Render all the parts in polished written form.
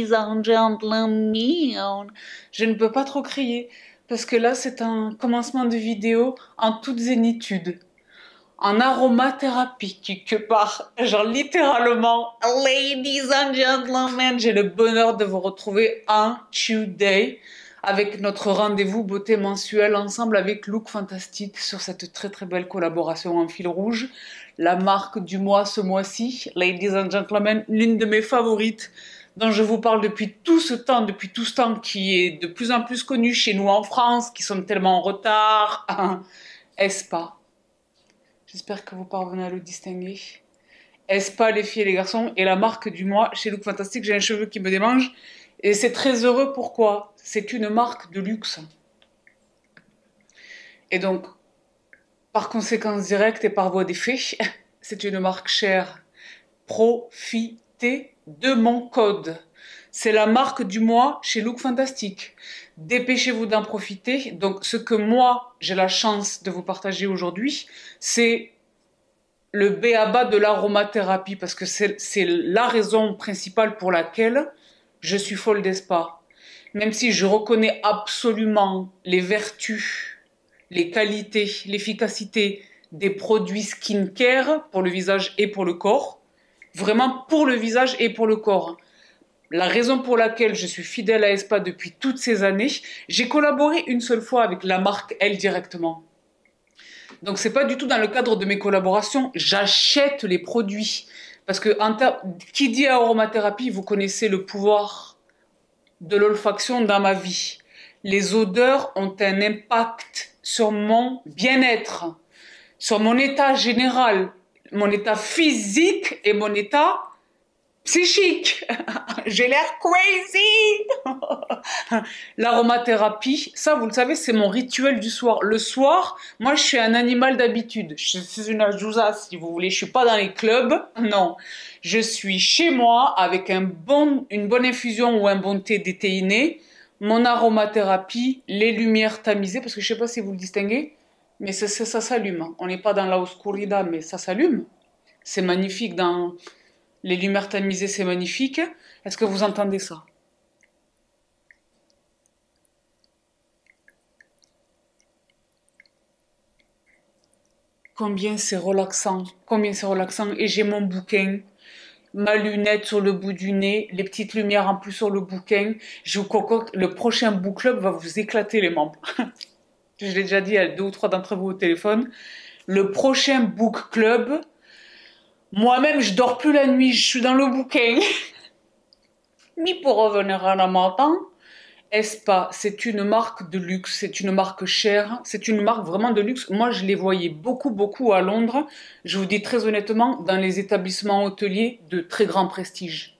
Ladies and gentlemen. Je ne peux pas trop crier parce que là c'est un commencement de vidéo en toute zénitude, en aromathérapie quelque part, genre littéralement. Ladies and gentlemen, j'ai le bonheur de vous retrouver un Tuesday avec notre rendez-vous beauté mensuel ensemble avec Look Fantastique sur cette très très belle collaboration en fil rouge. La marque du mois ce mois-ci, Ladies and Gentlemen, l'une de mes favorites dont je vous parle depuis tout ce temps, qui est de plus en plus connue chez nous en France, qui sommes tellement en retard. Espa. J'espère que vous parvenez à le distinguer. Espa, les filles et les garçons, est la marque du mois chez Look Fantastique. J'ai un cheveu qui me démange. Et c'est très heureux, pourquoi? C'est une marque de luxe. Et donc, par conséquence directe et par voie d'effet, c'est une marque chère. Profitez de mon code. C'est la marque du mois chez Look Fantastique. Dépêchez-vous d'en profiter. Donc, ce que moi, j'ai la chance de vous partager aujourd'hui, c'est le b.a.-ba de l'aromathérapie, parce que c'est la raison principale pour laquelle je suis folle d'Espa. Même si je reconnais absolument les vertus, les qualités, l'efficacité des produits skincare pour le visage et pour le corps, vraiment pour le visage et pour le corps. La raison pour laquelle je suis fidèle à Espa depuis toutes ces années, j'ai collaboré une seule fois avec la marque, elle, directement. Donc c'est pas du tout dans le cadre de mes collaborations, j'achète les produits. Parce que qui dit aromathérapie, vous connaissez le pouvoir de l'olfaction dans ma vie. Les odeurs ont un impact sur mon bien-être, sur mon état général, mon état physique et mon état psychique. J'ai l'air crazy. L'aromathérapie, ça vous le savez, c'est mon rituel du soir. Le soir, moi je suis un animal d'habitude. Je suis une ajouza si vous voulez. Je suis pas dans les clubs, non. Je suis chez moi avec une bonne infusion ou un bon thé déthéiné, mon aromathérapie, les lumières tamisées, parce que je sais pas si vous le distinguez, mais ça s'allume. On n'est pas dans la oscuridad, mais ça s'allume. C'est magnifique dans les lumières tamisées, c'est magnifique. Est-ce que vous entendez ça? Combien c'est relaxant, combien c'est relaxant. Et j'ai mon bouquin, ma lunette sur le bout du nez, les petites lumières en plus sur le bouquin. Je vous concocte, le prochain book club va vous éclater les membres. Je l'ai déjà dit à 2 ou 3 d'entre vous au téléphone. Le prochain book club, moi-même je dors plus la nuit, je suis dans le bouquin. Mais pour revenir à la matin, Espa, c'est une marque de luxe, c'est une marque chère, c'est une marque vraiment de luxe. Moi, je les voyais beaucoup à Londres. Je vous dis très honnêtement, dans les établissements hôteliers de très grand prestige.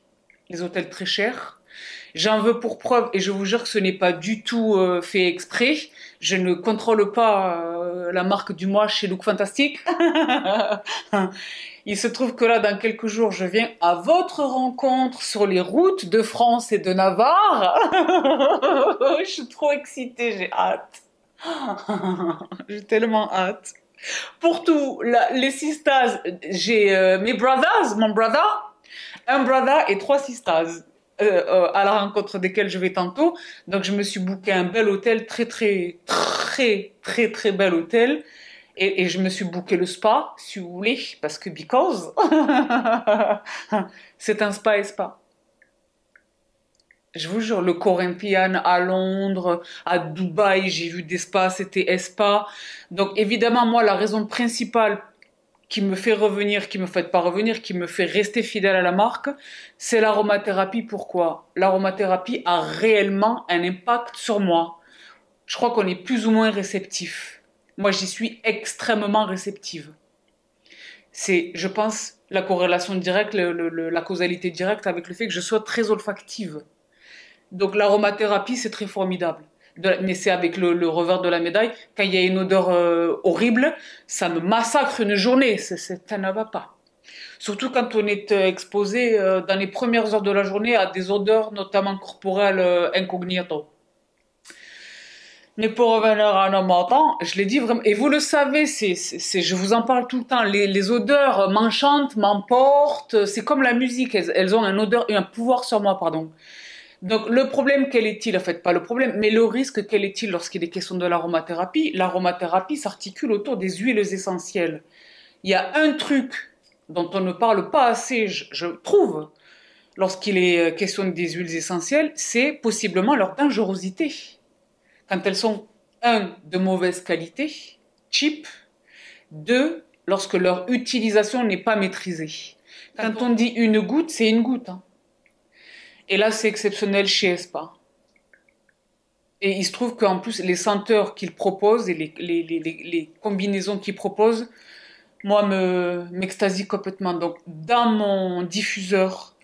Les hôtels très chers. J'en veux pour preuve, et je vous jure que ce n'est pas du tout fait exprès. Je ne contrôle pas la marque du mois chez Look Fantastique. Il se trouve que là, dans quelques jours, je viens à votre rencontre sur les routes de France et de Navarre. Je suis trop excitée, j'ai hâte. J'ai tellement hâte. Pour tout, les sisters, j'ai mes brothers, mon brother, un brother et 3 sisters. À la rencontre desquels je vais tantôt. Donc je me suis booké un bel hôtel, très bel hôtel. Et je me suis booké le spa, si vous voulez, parce que because c'est un spa et spa. Je vous jure, le Corinthian à Londres, à Dubaï, j'ai vu des spas, c'était Espa. Donc évidemment, moi, la raison principale qui me fait revenir, qui me fait pas revenir, qui me fait rester fidèle à la marque, c'est l'aromathérapie. Pourquoi? L'aromathérapie a réellement un impact sur moi. Je crois qu'on est plus ou moins réceptif. Moi, j'y suis extrêmement réceptive. C'est, je pense, la corrélation directe, la causalité directe avec le fait que je sois très olfactive. Donc l'aromathérapie, c'est très formidable. Mais c'est avec le revers de la médaille. Quand il y a une odeur horrible, ça me massacre une journée. Ça ne va pas. Surtout quand on est exposé dans les premières heures de la journée à des odeurs, notamment corporelles incognito. Mais pour revenir à nos montants, je l'ai dit vraiment, et vous le savez, je vous en parle tout le temps, les odeurs m'enchantent, m'emportent, c'est comme la musique, elles ont un pouvoir sur moi, pardon. Donc le problème, quel est-il? En fait, pas le problème, mais le risque, quel est-il lorsqu'il est question de l'aromathérapie? L'aromathérapie s'articule autour des huiles essentielles. Il y a un truc dont on ne parle pas assez, je trouve, lorsqu'il est question des huiles essentielles, c'est possiblement leur dangerosité. Quand elles sont, un, de mauvaise qualité, cheap, deux, lorsque leur utilisation n'est pas maîtrisée. Quand on dit une goutte, c'est une goutte, hein. Et là, c'est exceptionnel chez Espa. Et il se trouve qu'en plus, les senteurs qu'ils proposent et les combinaisons qu'ils proposent, moi, m'extasient complètement. Donc, dans mon diffuseur,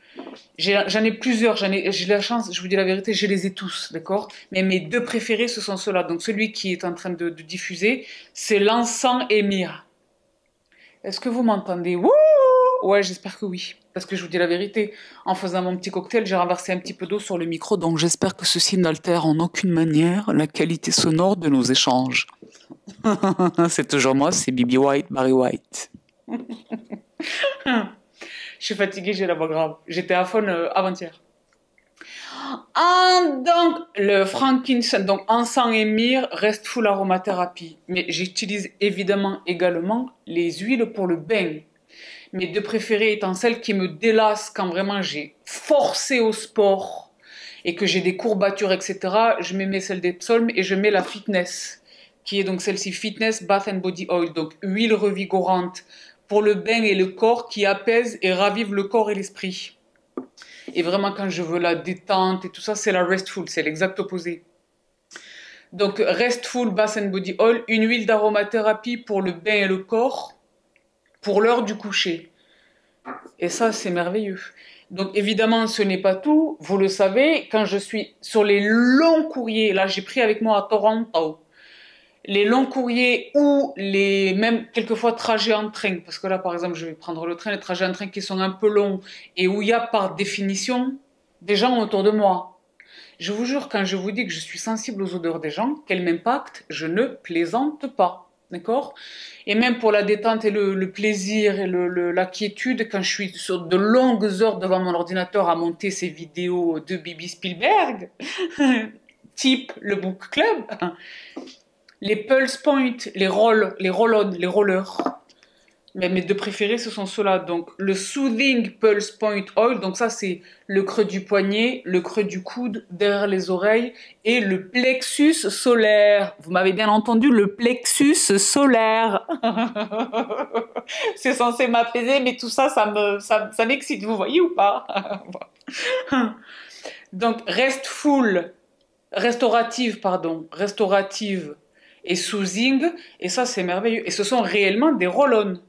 j'en ai plusieurs, j'ai la chance, je vous dis la vérité, je les ai tous, d'accord? Mais mes deux préférés, ce sont ceux-là. Donc, celui qui est en train de diffuser, c'est l'encens émir. Est-ce que vous m'entendez? Wouh! Ouais, j'espère que oui. Parce que je vous dis la vérité, en faisant mon petit cocktail, j'ai renversé un petit peu d'eau sur le micro, donc j'espère que ceci n'altère en aucune manière la qualité sonore de nos échanges. C'est toujours moi, c'est Bibi White, Barry White. Je suis fatiguée, j'ai la voix grave. J'étais à fond avant-hier. Ah, donc, le frankincense, donc encens et myrrhe, reste full aromathérapie. Mais j'utilise évidemment également les huiles pour le bain. Mes deux préférées étant celles qui me délassent quand vraiment j'ai forcé au sport et que j'ai des courbatures, etc. Je mets celle des psaumes et je mets la fitness, qui est donc celle-ci, fitness bath and body oil, donc huile revigorante pour le bain et le corps qui apaise et ravive le corps et l'esprit. Et vraiment quand je veux la détente et tout ça, c'est la restful, c'est l'exact opposé. Donc restful bath and body oil, une huile d'aromathérapie pour le bain et le corps, pour l'heure du coucher. Et ça, c'est merveilleux. Donc évidemment, ce n'est pas tout. Vous le savez, quand je suis sur les longs courriers, là j'ai pris avec moi à Toronto, les longs courriers ou les même quelquefois trajets en train, parce que là par exemple je vais prendre le train, les trajets en train qui sont un peu longs et où il y a par définition des gens autour de moi. Je vous jure, quand je vous dis que je suis sensible aux odeurs des gens, qu'elles m'impactent, je ne plaisante pas. D'accord? Et même pour la détente et le plaisir et la quiétude, quand je suis sur de longues heures devant mon ordinateur à monter ces vidéos de Bibi Spielberg, type le Book Club, les Pulse Point, les roll-on, les rollers. Mais mes deux préférés, ce sont ceux-là. Donc, le Soothing Pulse Point Oil. Donc, ça, c'est le creux du poignet, le creux du coude, derrière les oreilles. Et le plexus solaire. Vous m'avez bien entendu, le plexus solaire. C'est censé m'apaiser, mais tout ça, ça m'excite. Vous voyez ou pas? Donc, restaurative et soothing. Et ça, c'est merveilleux. Et ce sont réellement des roll-on.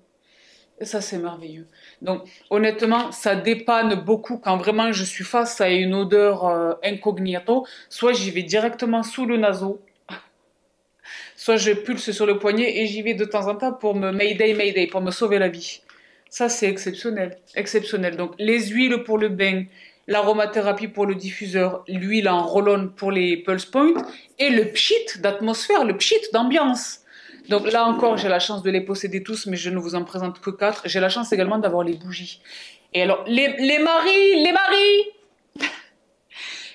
Et ça, c'est merveilleux. Donc, honnêtement, ça dépanne beaucoup quand vraiment je suis face à une odeur incognito. Soit j'y vais directement sous le naseau, soit je pulse sur le poignet et j'y vais de temps en temps pour me mayday, pour me sauver la vie. Ça, c'est exceptionnel. Exceptionnel. Donc, les huiles pour le bain, l'aromathérapie pour le diffuseur, l'huile en roll-on pour les pulse points et le pchit d'atmosphère, le pchit d'ambiance. Donc là encore, j'ai la chance de les posséder tous, mais je ne vous en présente que 4. J'ai la chance également d'avoir les bougies. Et alors, les maris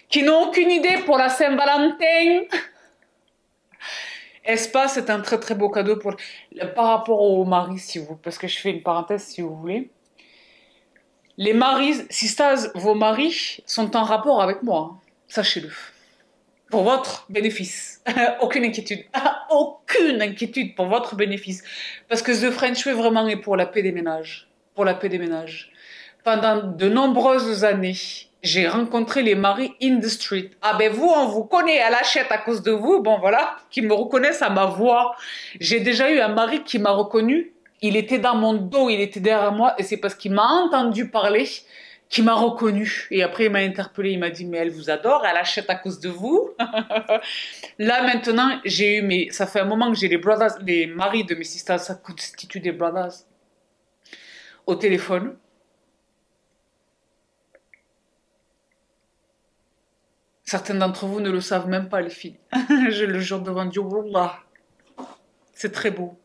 qui n'ont aucune idée pour la Saint-Valentin, Espa, c'est un très très beau cadeau par rapport aux maris, si vous, parce que je fais une parenthèse si vous voulez. Les maris, sisters, vos maris sont en rapport avec moi, sachez-le. Pour votre bénéfice. Aucune inquiétude. Aucune inquiétude pour votre bénéfice. Parce que The French Way vraiment est pour la paix des ménages. Pour la paix des ménages. Pendant de nombreuses années, j'ai rencontré les maris in the street. Ah ben vous, on vous connaît à la chette à cause de vous. Bon voilà, qui me reconnaissent à ma voix. J'ai déjà eu un mari qui m'a reconnu. Il était dans mon dos, il était derrière moi. Et c'est parce qu'il m'a entendu parler qui m'a reconnu. Et après, il m'a interpellé, il m'a dit, mais elle vous adore, elle achète à cause de vous. Là, maintenant, ça fait un moment que j'ai les maris de mes sisters, ça constitue des brothers, au téléphone. Certains d'entre vous ne le savent même pas, les filles. Je le jure devant Dieu, wallah. C'est très beau.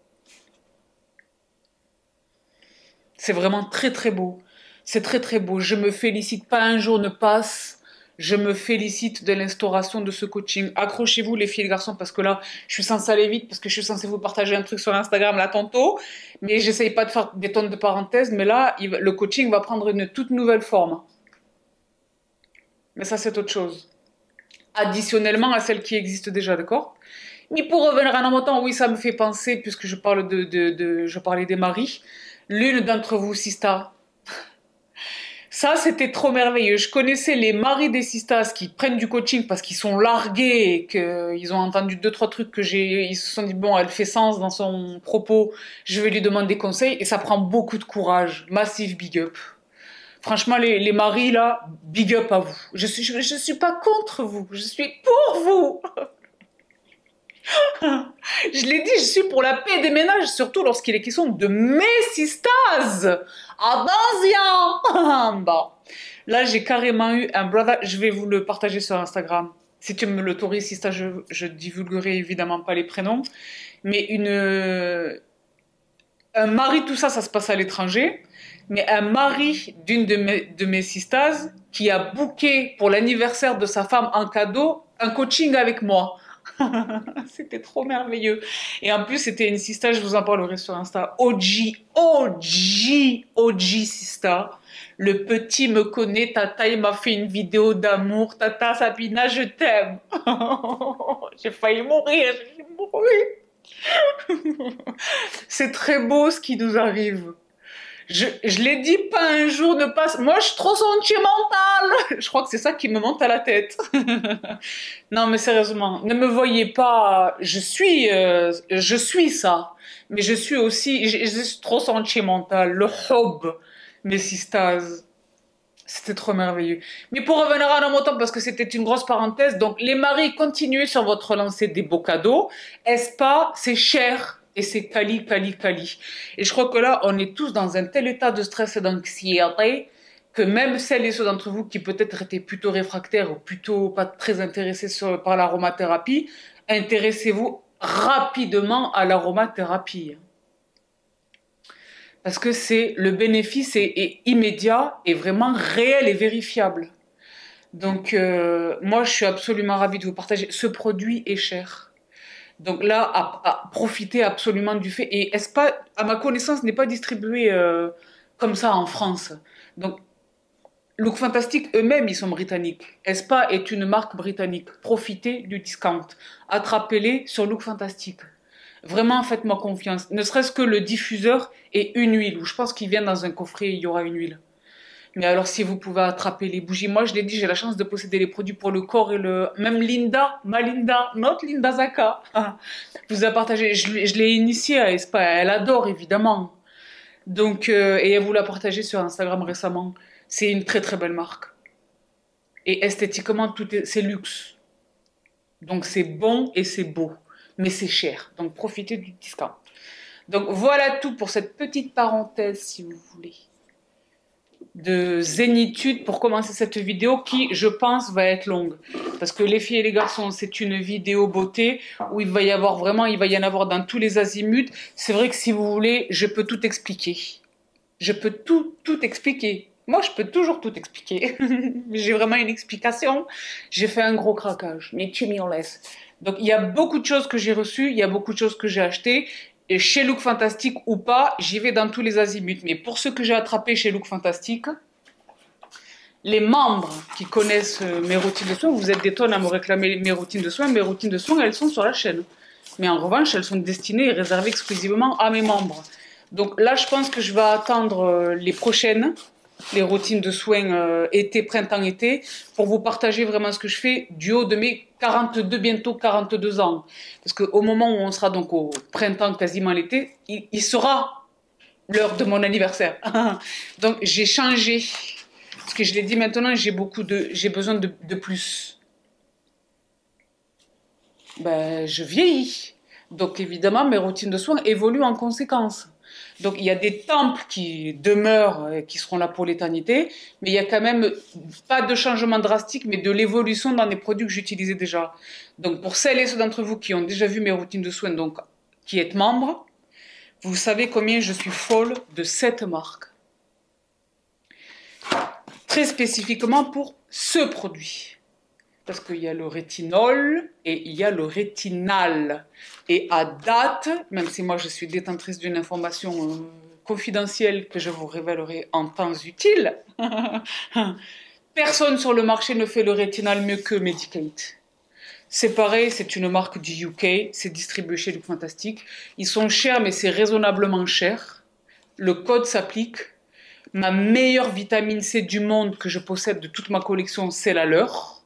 C'est vraiment très très beau. C'est très très beau. Je me félicite, pas un jour ne passe. je me félicite de l'instauration de ce coaching. Accrochez-vous les filles et les garçons parce que là, je suis censée aller vite parce que je suis censée vous partager un truc sur Instagram là tantôt. Mais j'essaye pas de faire des tonnes de parenthèses. Mais là, le coaching va prendre une toute nouvelle forme. Mais ça, c'est autre chose. Additionnellement à celle qui existe déjà, d'accord? Mais pour revenir à un temps, oui, ça me fait penser, puisque je parle je parlais des maris. L'une d'entre vous, Sista, ça, c'était trop merveilleux. Je connaissais les maris des sistas qui prennent du coaching parce qu'ils sont largués et qu'ils ont entendu deux, trois trucs ils se sont dit, bon, elle fait sens dans son propos, je vais lui demander conseil et ça prend beaucoup de courage. Massive big up. Franchement, les maris, là, big up à vous. Je suis pas contre vous, je suis pour vous. Je l'ai dit, je suis pour la paix des ménages, surtout lorsqu'il est question de mes sistas. Attention. Bon. Là, j'ai carrément eu un brother, je vais vous le partager sur Instagram. Si tu me l'autorises, sista, je divulguerai évidemment pas les prénoms. Mais un mari, tout ça, ça se passe à l'étranger. Mais un mari d'une de mes sistas qui a booké pour l'anniversaire de sa femme en cadeau un coaching avec moi. C'était trop merveilleux. Et en plus, c'était une sista, je vous en parlerai sur Insta. OG sista. Le petit me connaît, Tata, il m'a fait une vidéo d'amour. Tata Sabina, je t'aime. J'ai failli mourir, j'ai mouru. C'est très beau ce qui nous arrive. Je l'ai dit pas un jour ne passe. Moi, je suis trop sentimentale. Je crois que c'est ça qui me monte à la tête. Non, mais sérieusement, ne me voyez pas. Je suis ça. Mais je suis aussi, je suis trop sentimentale. Le hub, mes sistas. C'était trop merveilleux. Mais pour revenir à nos montants, parce que c'était une grosse parenthèse, donc les maris, continuez sur votre lancée des beaux cadeaux. Est-ce pas, c'est cher. Et c'est quali. Et je crois que là, on est tous dans un tel état de stress et d'anxiété que même celles et ceux d'entre vous qui peut-être étaient plutôt réfractaires ou plutôt pas très intéressés par l'aromathérapie, intéressez-vous rapidement à l'aromathérapie. Parce que le bénéfice est immédiat et vraiment réel et vérifiable. Donc, moi, je suis absolument ravie de vous partager. Ce produit est cher. Donc là, à profiter absolument du fait. Et Espa, à ma connaissance, n'est pas distribué comme ça en France. Donc, Look Fantastic, eux-mêmes, ils sont britanniques. Espa est une marque britannique. Profitez du discount. Attrapez-les sur Look Fantastic. Vraiment, faites-moi confiance. Ne serait-ce que le diffuseur et une huile. Ou je pense qu'il vient dans un coffret, il y aura une huile. Mais alors, si vous pouvez attraper les bougies, moi, je l'ai dit, j'ai la chance de posséder les produits pour le corps et même Linda, notre Linda Zaka, vous a partagé. Je l'ai initiée à Espa. Elle adore, évidemment. Donc, et elle vous l'a partagé sur Instagram récemment. C'est une très, très belle marque. Et esthétiquement, c'est luxe. Donc, c'est bon et c'est beau. Mais c'est cher. Donc, profitez du discount. Donc, voilà tout pour cette petite parenthèse, si vous voulez, de zénitude pour commencer cette vidéo qui, je pense, va être longue. Parce que les filles et les garçons, c'est une vidéo beauté où il va y en avoir dans tous les azimuts. C'est vrai que si vous voulez, je peux tout expliquer. Je peux tout expliquer. Moi, je peux toujours tout expliquer. J'ai vraiment une explication. J'ai fait un gros craquage. Mais tu m'y en laisses. Donc, il y a beaucoup de choses que j'ai reçues. Il y a beaucoup de choses que j'ai achetées. Et chez Look Fantastic ou pas, j'y vais dans tous les azimuts. Mais pour ceux que j'ai attrapés chez Look Fantastic, les membres qui connaissent mes routines de soins, vous êtes des tonnes à me réclamer mes routines de soins. Mes routines de soins, elles sont sur la chaîne. Mais en revanche, elles sont destinées et réservées exclusivement à mes membres. Donc là, je pense que je vais attendre les prochaines, les routines de soins été, printemps, été, pour vous partager vraiment ce que je fais du haut de mes 42, bientôt 42 ans. Parce qu'au moment où on sera donc au printemps, quasiment l'été, il sera l'heure de mon anniversaire. Donc j'ai changé. Parce que je l'ai dit maintenant, j'ai besoin de plus. Ben, je vieillis. Donc évidemment, mes routines de soins évoluent en conséquence. Donc il y a des temples qui demeurent, qui seront là pour l'éternité, mais il y a quand même pas de changement drastique, mais de l'évolution dans les produits que j'utilisais déjà. Donc pour celles et ceux d'entre vous qui ont déjà vu mes routines de soins, donc qui êtes membres, vous savez combien je suis folle de cette marque. Très spécifiquement pour ce produit. Parce qu'il y a le rétinol et il y a le rétinal. Et à date, même si moi je suis détentrice d'une information confidentielle que je vous révélerai en temps utile, personne sur le marché ne fait le rétinal mieux que Medik8. C'est pareil, c'est une marque du UK, c'est distribué chez Look Fantastic. Ils sont chers, mais c'est raisonnablement cher. Le code s'applique. Ma meilleure vitamine C du monde que je possède de toute ma collection, c'est la leur.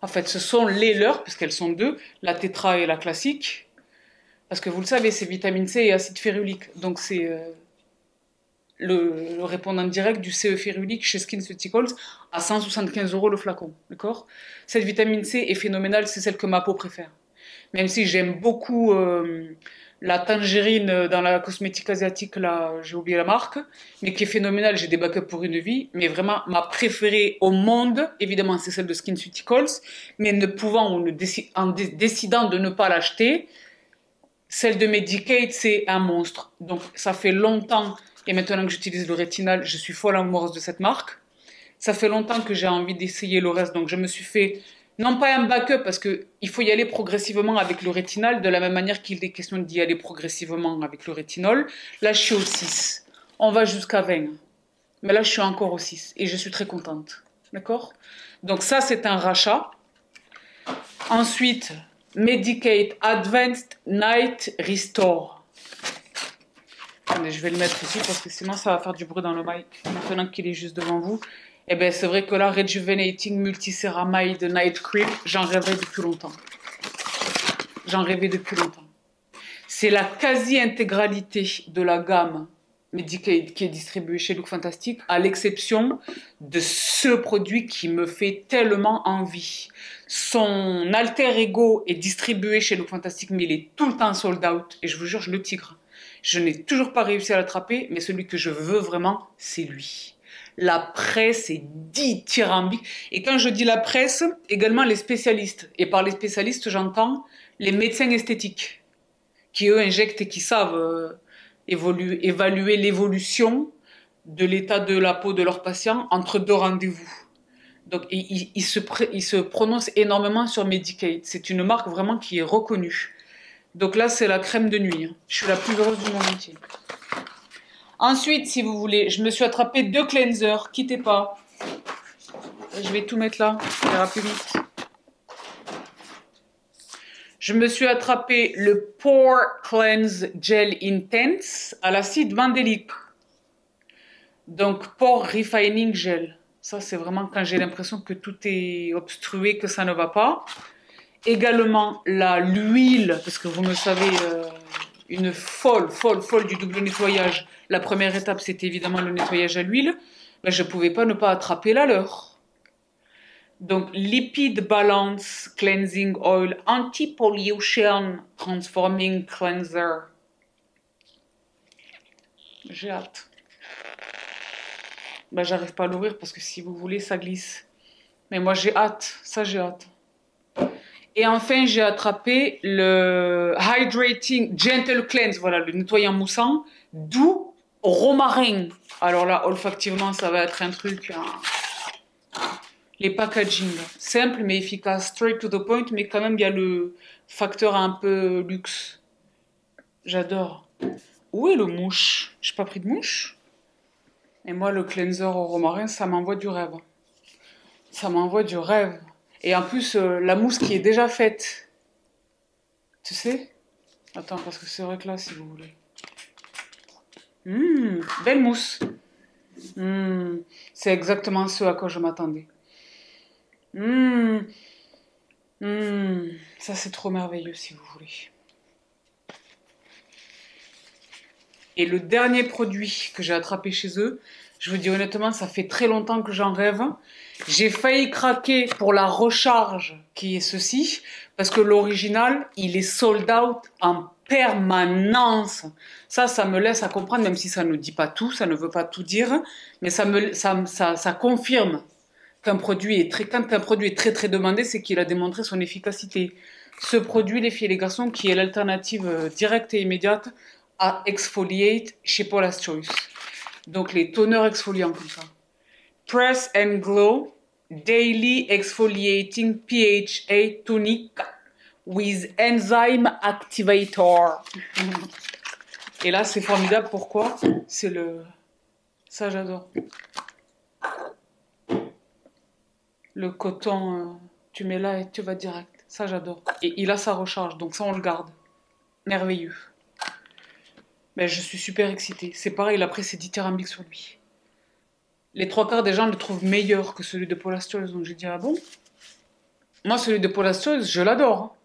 En fait, ce sont les leurs, puisqu'elles sont deux, la tétra et la classique. Parce que vous le savez, c'est vitamine C et acide férulique. Donc c'est le répondant direct du CE férulique chez SkinCeuticals à 175 € le flacon. D'accord? Cette vitamine C est phénoménale, c'est celle que ma peau préfère. Même si j'aime beaucoup la tangerine dans la cosmétique asiatique, là, j'ai oublié la marque, mais qui est phénoménale, j'ai des backups pour une vie, mais vraiment ma préférée au monde, évidemment, c'est celle de SkinCeuticals, mais ne pouvant ou décidant de ne pas l'acheter, celle de Medik8, c'est un monstre. Donc ça fait longtemps, et maintenant que j'utilise le rétinal, je suis folle amoureuse de cette marque. Ça fait longtemps que j'ai envie d'essayer le reste, donc je me suis fait non pas un backup, parce qu'il faut y aller progressivement avec le rétinal, de la même manière qu'il est question d'y aller progressivement avec le rétinol. Là, je suis au 6. On va jusqu'à 20. Mais là, je suis encore au 6. Et je suis très contente. D'accord? Donc ça, c'est un rachat. Ensuite, Medik8 Advanced Night Restore. Attendez, je vais le mettre ici, parce que sinon, ça va faire du bruit dans le mic. Maintenant qu'il est juste devant vous. Eh bien, c'est vrai que là, Rejuvenating Multiceramide Night Cream, j'en rêvais depuis longtemps. J'en rêvais depuis longtemps. C'est la quasi-intégralité de la gamme Medik8 qui est distribuée chez Look Fantastic, à l'exception de ce produit qui me fait tellement envie. Son alter ego est distribué chez Look Fantastic, mais il est tout le temps sold out. Et je vous jure, je le tigre. Je n'ai toujours pas réussi à l'attraper, mais celui que je veux vraiment, c'est lui. La presse est dithyrambique. Et quand je dis la presse, également les spécialistes. Et par les spécialistes, j'entends les médecins esthétiques, qui eux injectent et qui savent évaluer l'évolution de l'état de la peau de leurs patients entre deux rendez-vous. Donc ils se prononcent énormément sur Medik8. C'est une marque vraiment qui est reconnue. Donc là, c'est la crème de nuit. Je suis la plus heureuse du monde entier. Ensuite, si vous voulez, je me suis attrapé 2 cleansers. Quittez pas. Je vais tout mettre là. Ça ira plus vite. Je me suis attrapé le Pore Cleanse Gel Intense à l'acide mandélique. Donc, Pore Refining Gel. Ça, c'est vraiment quand j'ai l'impression que tout est obstrué, que ça ne va pas. Également, l'huile, parce que vous me savez... une folle du double nettoyage. La première étape, c'était évidemment le nettoyage à l'huile. Mais je ne pouvais pas ne pas attraper la leur. Donc, Lipid Balance Cleansing Oil Anti-Pollution Transforming Cleanser. J'ai hâte. Ben, j'arrive pas à l'ouvrir parce que si vous voulez, ça glisse. Mais moi, j'ai hâte. Ça, j'ai hâte. Et enfin, j'ai attrapé le Hydrating Gentle Cleanse, voilà, le nettoyant moussant, doux romarin. Alors là, olfactivement, ça va être un truc... Les packaging, simple mais efficace, straight to the point, mais quand même, il y a le facteur un peu luxe. J'adore. Où est le mouche? J'ai pas pris de mouche. Et moi, le cleanser au romarin, ça m'envoie du rêve. Ça m'envoie du rêve. Et en plus, la mousse qui est déjà faite. Tu sais? Attends, parce que c'est vrai que là, si vous voulez. Belle mousse. C'est exactement ce à quoi je m'attendais. Ça, c'est trop merveilleux, si vous voulez. Et le dernier produit que j'ai attrapé chez eux, je vous dis honnêtement, ça fait très longtemps que j'en rêve. J'ai failli craquer pour la recharge qui est ceci, parce que l'original, il est sold out en permanence. Ça me laisse à comprendre, même si ça ne dit pas tout, ça ne veut pas tout dire, mais ça confirme qu'un produit est quand un produit est très très demandé, c'est qu'il a démontré son efficacité. Ce produit, les filles et les garçons, qui est l'alternative directe et immédiate à Exfoliate chez Paula's Choice. Donc les toners exfoliants comme ça. Press and Glow Daily Exfoliating PHA Tonic with Enzyme Activator. Et là, c'est formidable. Pourquoi? C'est le... Ça, j'adore. Le coton, tu mets là et tu vas direct. Ça, j'adore. Et il a sa recharge, donc ça, on le garde. Merveilleux. Mais je suis super excitée. C'est pareil, après, c'est dithyrambique sur lui. Les trois quarts des gens le trouvent meilleur que celui de Paula Stolz. Donc, je dis, ah bon? Moi, celui de Paula Stolz, je l'adore.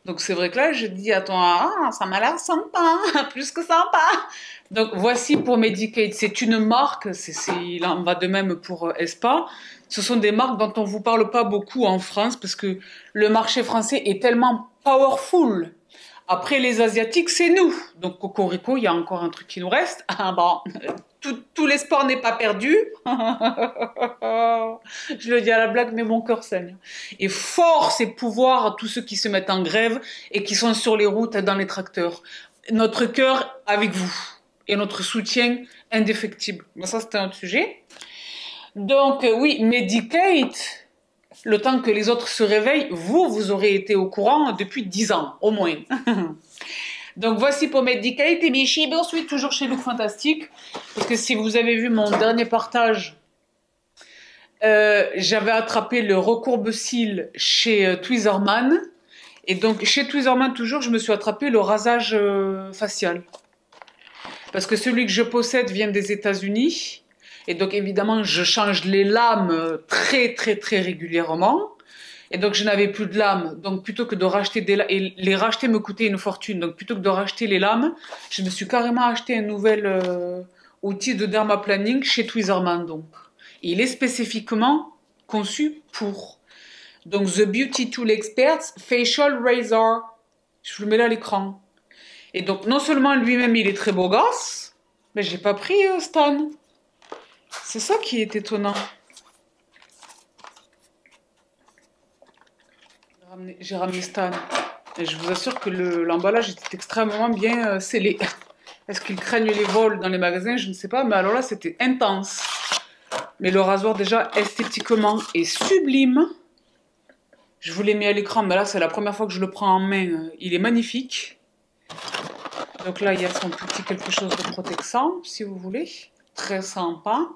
Donc, c'est vrai que là, je dis, attends, ah, ça m'a l'air sympa, plus que sympa. Donc, voici pour Medik8. C'est une marque, il en va de même pour Espa. Ce sont des marques dont on ne vous parle pas beaucoup en France parce que le marché français est tellement powerful. Après, les Asiatiques, c'est nous. Donc, Cocorico, il y a encore un truc qui nous reste. Ah bon, tout l'espoir n'est pas perdu. Je le dis à la blague, mais mon cœur saigne. Et force et pouvoir à tous ceux qui se mettent en grève et qui sont sur les routes et dans les tracteurs. Notre cœur avec vous. Et notre soutien indéfectible. Mais ça, c'était un autre sujet. Donc, oui, Medik8, le temps que les autres se réveillent, vous aurez été au courant depuis 10 ans, au moins. Donc, voici pour Medik8 et Michibi. Ensuite, toujours chez Look Fantastic. Parce que si vous avez vu mon dernier partage, j'avais attrapé le recourbe-cils chez Tweezerman. Et donc, chez Tweezerman, toujours, je me suis attrapé le rasage facial. Parce que celui que je possède vient des États-Unis. Et donc, évidemment, je change les lames très, très, très régulièrement. Et donc, je n'avais plus de lames. Donc, plutôt que de racheter des lames, et les racheter me coûtait une fortune. Donc, plutôt que de racheter les lames, je me suis carrément acheté un nouvel outil de dermaplaning chez Tweezerman. Donc, et il est spécifiquement conçu pour. Donc, The Beauty Tool Experts Facial Razor. Je vous le mets là à l'écran. Et donc, non seulement lui-même, il est très beau gosse, mais j'ai pas pris Stan. C'est ça qui est étonnant. J'ai ramené Stan. Et je vous assure que l'emballage était extrêmement bien scellé. Est-ce qu'ils craignent les vols dans les magasins? Je ne sais pas, mais alors là, c'était intense. Mais le rasoir, déjà, esthétiquement, est sublime. Je vous l'ai mis à l'écran, mais là, c'est la première fois que je le prends en main. Il est magnifique. Donc là, il y a son petit quelque chose de protexant, si vous voulez. Très sympa.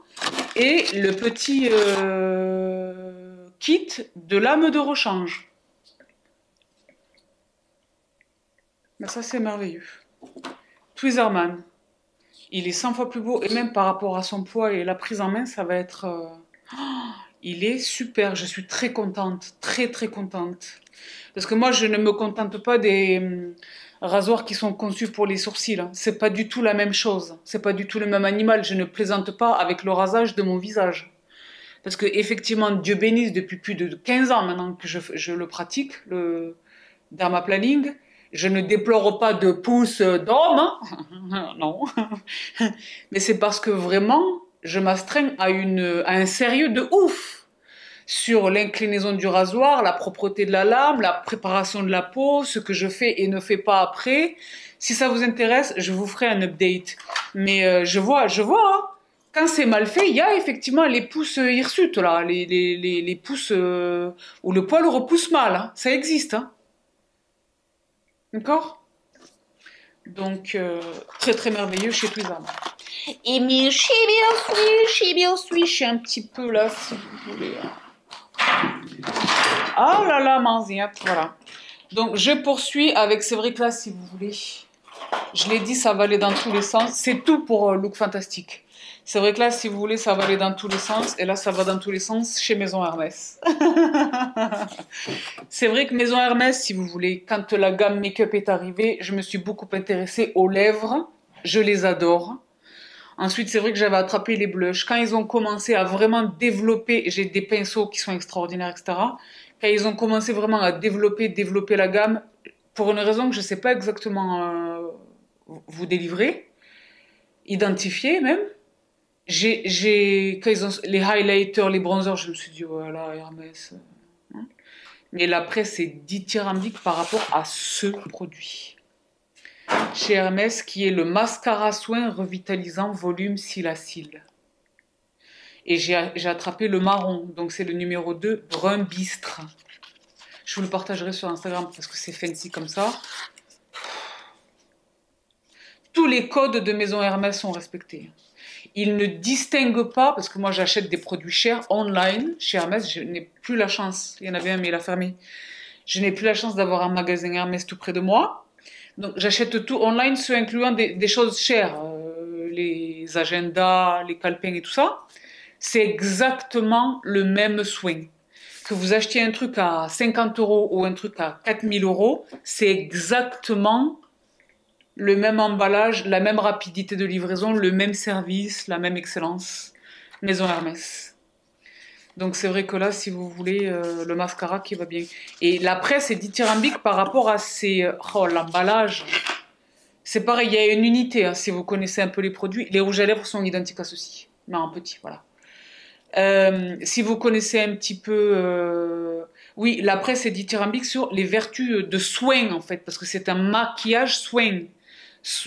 Et le petit kit de lame de rechange. Mais ça, c'est merveilleux. Tweezerman. Il est 100 fois plus beau. Et même par rapport à son poids et la prise en main, ça va être... il est super. Je suis très contente. Très, très contente. Parce que moi, je ne me contente pas des... rasoirs qui sont conçus pour les sourcils. C'est pas du tout la même chose. C'est pas du tout le même animal. Je ne plaisante pas avec le rasage de mon visage. Parce que effectivement, Dieu bénisse, depuis plus de 15 ans maintenant que je le pratique, le dermaplaning, je ne déplore pas de pouces d'homme. Non. Mais c'est parce que vraiment, je m'astreins à un sérieux de ouf. Sur l'inclinaison du rasoir, la propreté de la lame, la préparation de la peau, ce que je fais et ne fais pas après. Si ça vous intéresse, je vous ferai un update. Mais je vois, hein. Quand c'est mal fait, il y a effectivement les pouces hirsutes, là, les pouces où le poil repousse mal. Hein. Ça existe. Hein. D'accord? Donc, très très merveilleux chez Tweezerman. Et mais chez je suis un petit peu là, si vous voulez. Ah là là, manziette, voilà. Donc, je poursuis avec, c'est vrai que là, si vous voulez, je l'ai dit, ça va aller dans tous les sens. C'est tout pour Look Fantastic. C'est vrai que là, si vous voulez, ça va aller dans tous les sens. Et là, ça va dans tous les sens chez Maison Hermès. C'est vrai que Maison Hermès, si vous voulez, quand la gamme make-up est arrivée, je me suis beaucoup intéressée aux lèvres. Je les adore. Ensuite, c'est vrai que j'avais attrapé les blushs. Quand ils ont commencé à vraiment développer, j'ai des pinceaux qui sont extraordinaires, etc. Quand ils ont commencé vraiment à développer la gamme, pour une raison que je ne sais pas exactement vous délivrer, identifier même, quand ils ont les highlighters, les bronzers, je me suis dit, voilà, Hermès. Hein. Mais l'après, c'est dithyrambique par rapport à ce produit. Chez Hermès, qui est le mascara soin revitalisant volume cils à cils. Et j'ai attrapé le marron. Donc c'est le numéro 2, brun bistre. Je vous le partagerai sur Instagram parce que c'est fancy comme ça. Tous les codes de Maison Hermès sont respectés. Ils ne distinguent pas, parce que moi j'achète des produits chers online chez Hermès, je n'ai plus la chance, il y en avait un mais il a fermé, je n'ai plus la chance d'avoir un magasin Hermès tout près de moi, donc j'achète tout online, ce incluant des choses chères, les agendas, les calepins et tout ça, c'est exactement le même soin. Que vous achetiez un truc à 50 € ou un truc à 4000 €, c'est exactement le même emballage, la même rapidité de livraison, le même service, la même excellence. Maison Hermès. Donc c'est vrai que là, si vous voulez, le mascara qui va bien. Et la presse est dithyrambique par rapport à ces... Oh, l'emballage. C'est pareil, il y a une unité, hein, si vous connaissez un peu les produits. Les rouges à lèvres sont identiques à ceux-ci, mais en petit, voilà. Si vous connaissez un petit peu... oui, la presse est dithyrambique sur les vertus de soin, en fait, parce que c'est un maquillage soin.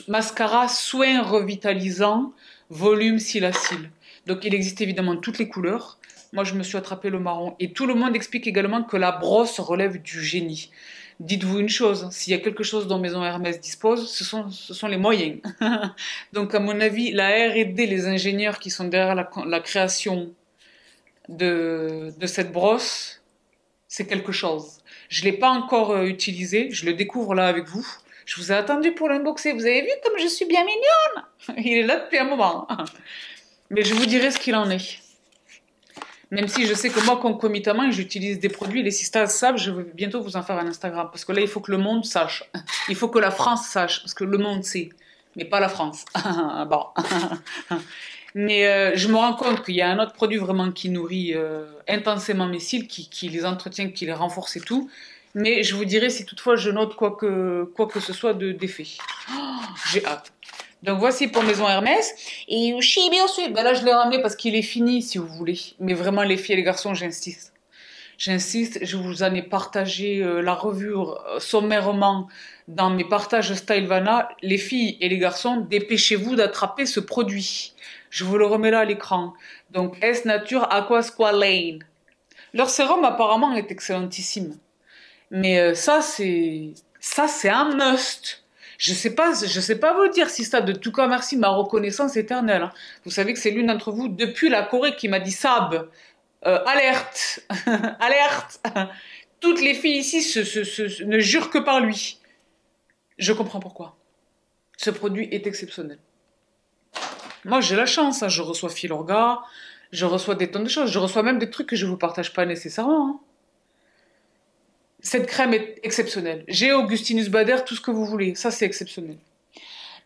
Mascara soin revitalisant, volume cils à cils. Donc il existe évidemment toutes les couleurs. Moi je me suis attrapé le marron. Et tout le monde explique également que la brosse relève du génie. Dites-vous une chose, s'il y a quelque chose dont Maison Hermès dispose, ce sont les moyens. Donc à mon avis, la R&D, les ingénieurs qui sont derrière la création de cette brosse, c'est quelque chose. Je ne l'ai pas encore utilisé, je le découvre là avec vous. Je vous ai attendu pour l'unboxer. Vous avez vu comme je suis bien mignonne? Il est là depuis un moment. Mais je vous dirai ce qu'il en est. Même si je sais que moi, concomitamment, j'utilise des produits. Les sistas savent, je vais bientôt vous en faire un Instagram. Parce que là, il faut que le monde sache. Il faut que la France sache. Parce que le monde sait. Mais pas la France. Bon. Mais je me rends compte qu'il y a un autre produit vraiment qui nourrit intensément mes cils, qui les entretient, qui les renforce et tout. Mais je vous dirai si toutefois je note quoi que ce soit d'effet. Oh, j'ai hâte. Donc voici pour Maison Hermès. Et bien sûr, ben là je l'ai ramené parce qu'il est fini si vous voulez. Mais vraiment les filles et les garçons, j'insiste. J'insiste, je vous en ai partagé la revue sommairement dans mes partages Stylevana. Les filles et les garçons, dépêchez-vous d'attraper ce produit. Je vous le remets là à l'écran. Donc S Nature Aqua Squalane. Leur sérum apparemment est excellentissime. Mais ça c'est un must. Je sais pas vous dire si ça, de tout cas merci, ma reconnaissance éternelle. Hein. Vous savez que c'est l'une d'entre vous depuis la Corée qui m'a dit Sab, alerte, alerte. Toutes les filles ici ne jurent que par lui. Je comprends pourquoi. Ce produit est exceptionnel. Moi j'ai la chance, hein. Je reçois Filorga, je reçois des tonnes de choses, je reçois même des trucs que je vous partage pas nécessairement. Hein. Cette crème est exceptionnelle. J'ai Augustinus Bader, tout ce que vous voulez. Ça, c'est exceptionnel.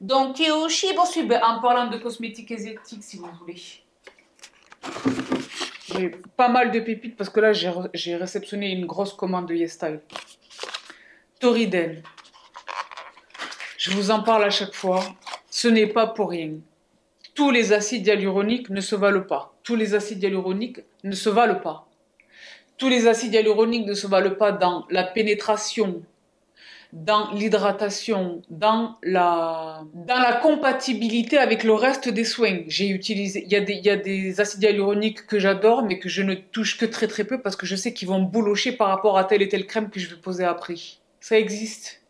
Donc, en parlant de cosmétiques asiatiques, si vous voulez. J'ai pas mal de pépites parce que là, j'ai réceptionné une grosse commande de YesStyle. Toriden. Je vous en parle à chaque fois. Ce n'est pas pour rien. Tous les acides hyaluroniques ne se valent pas. Tous les acides hyaluroniques ne se valent pas. Tous les acides hyaluroniques ne se valent pas dans la pénétration, dans l'hydratation, dans la compatibilité avec le reste des soins. J'ai utilisé, il y a des acides hyaluroniques que j'adore, mais que je ne touche que très très peu parce que je sais qu'ils vont boulocher par rapport à telle et telle crème que je vais poser après. Ça existe.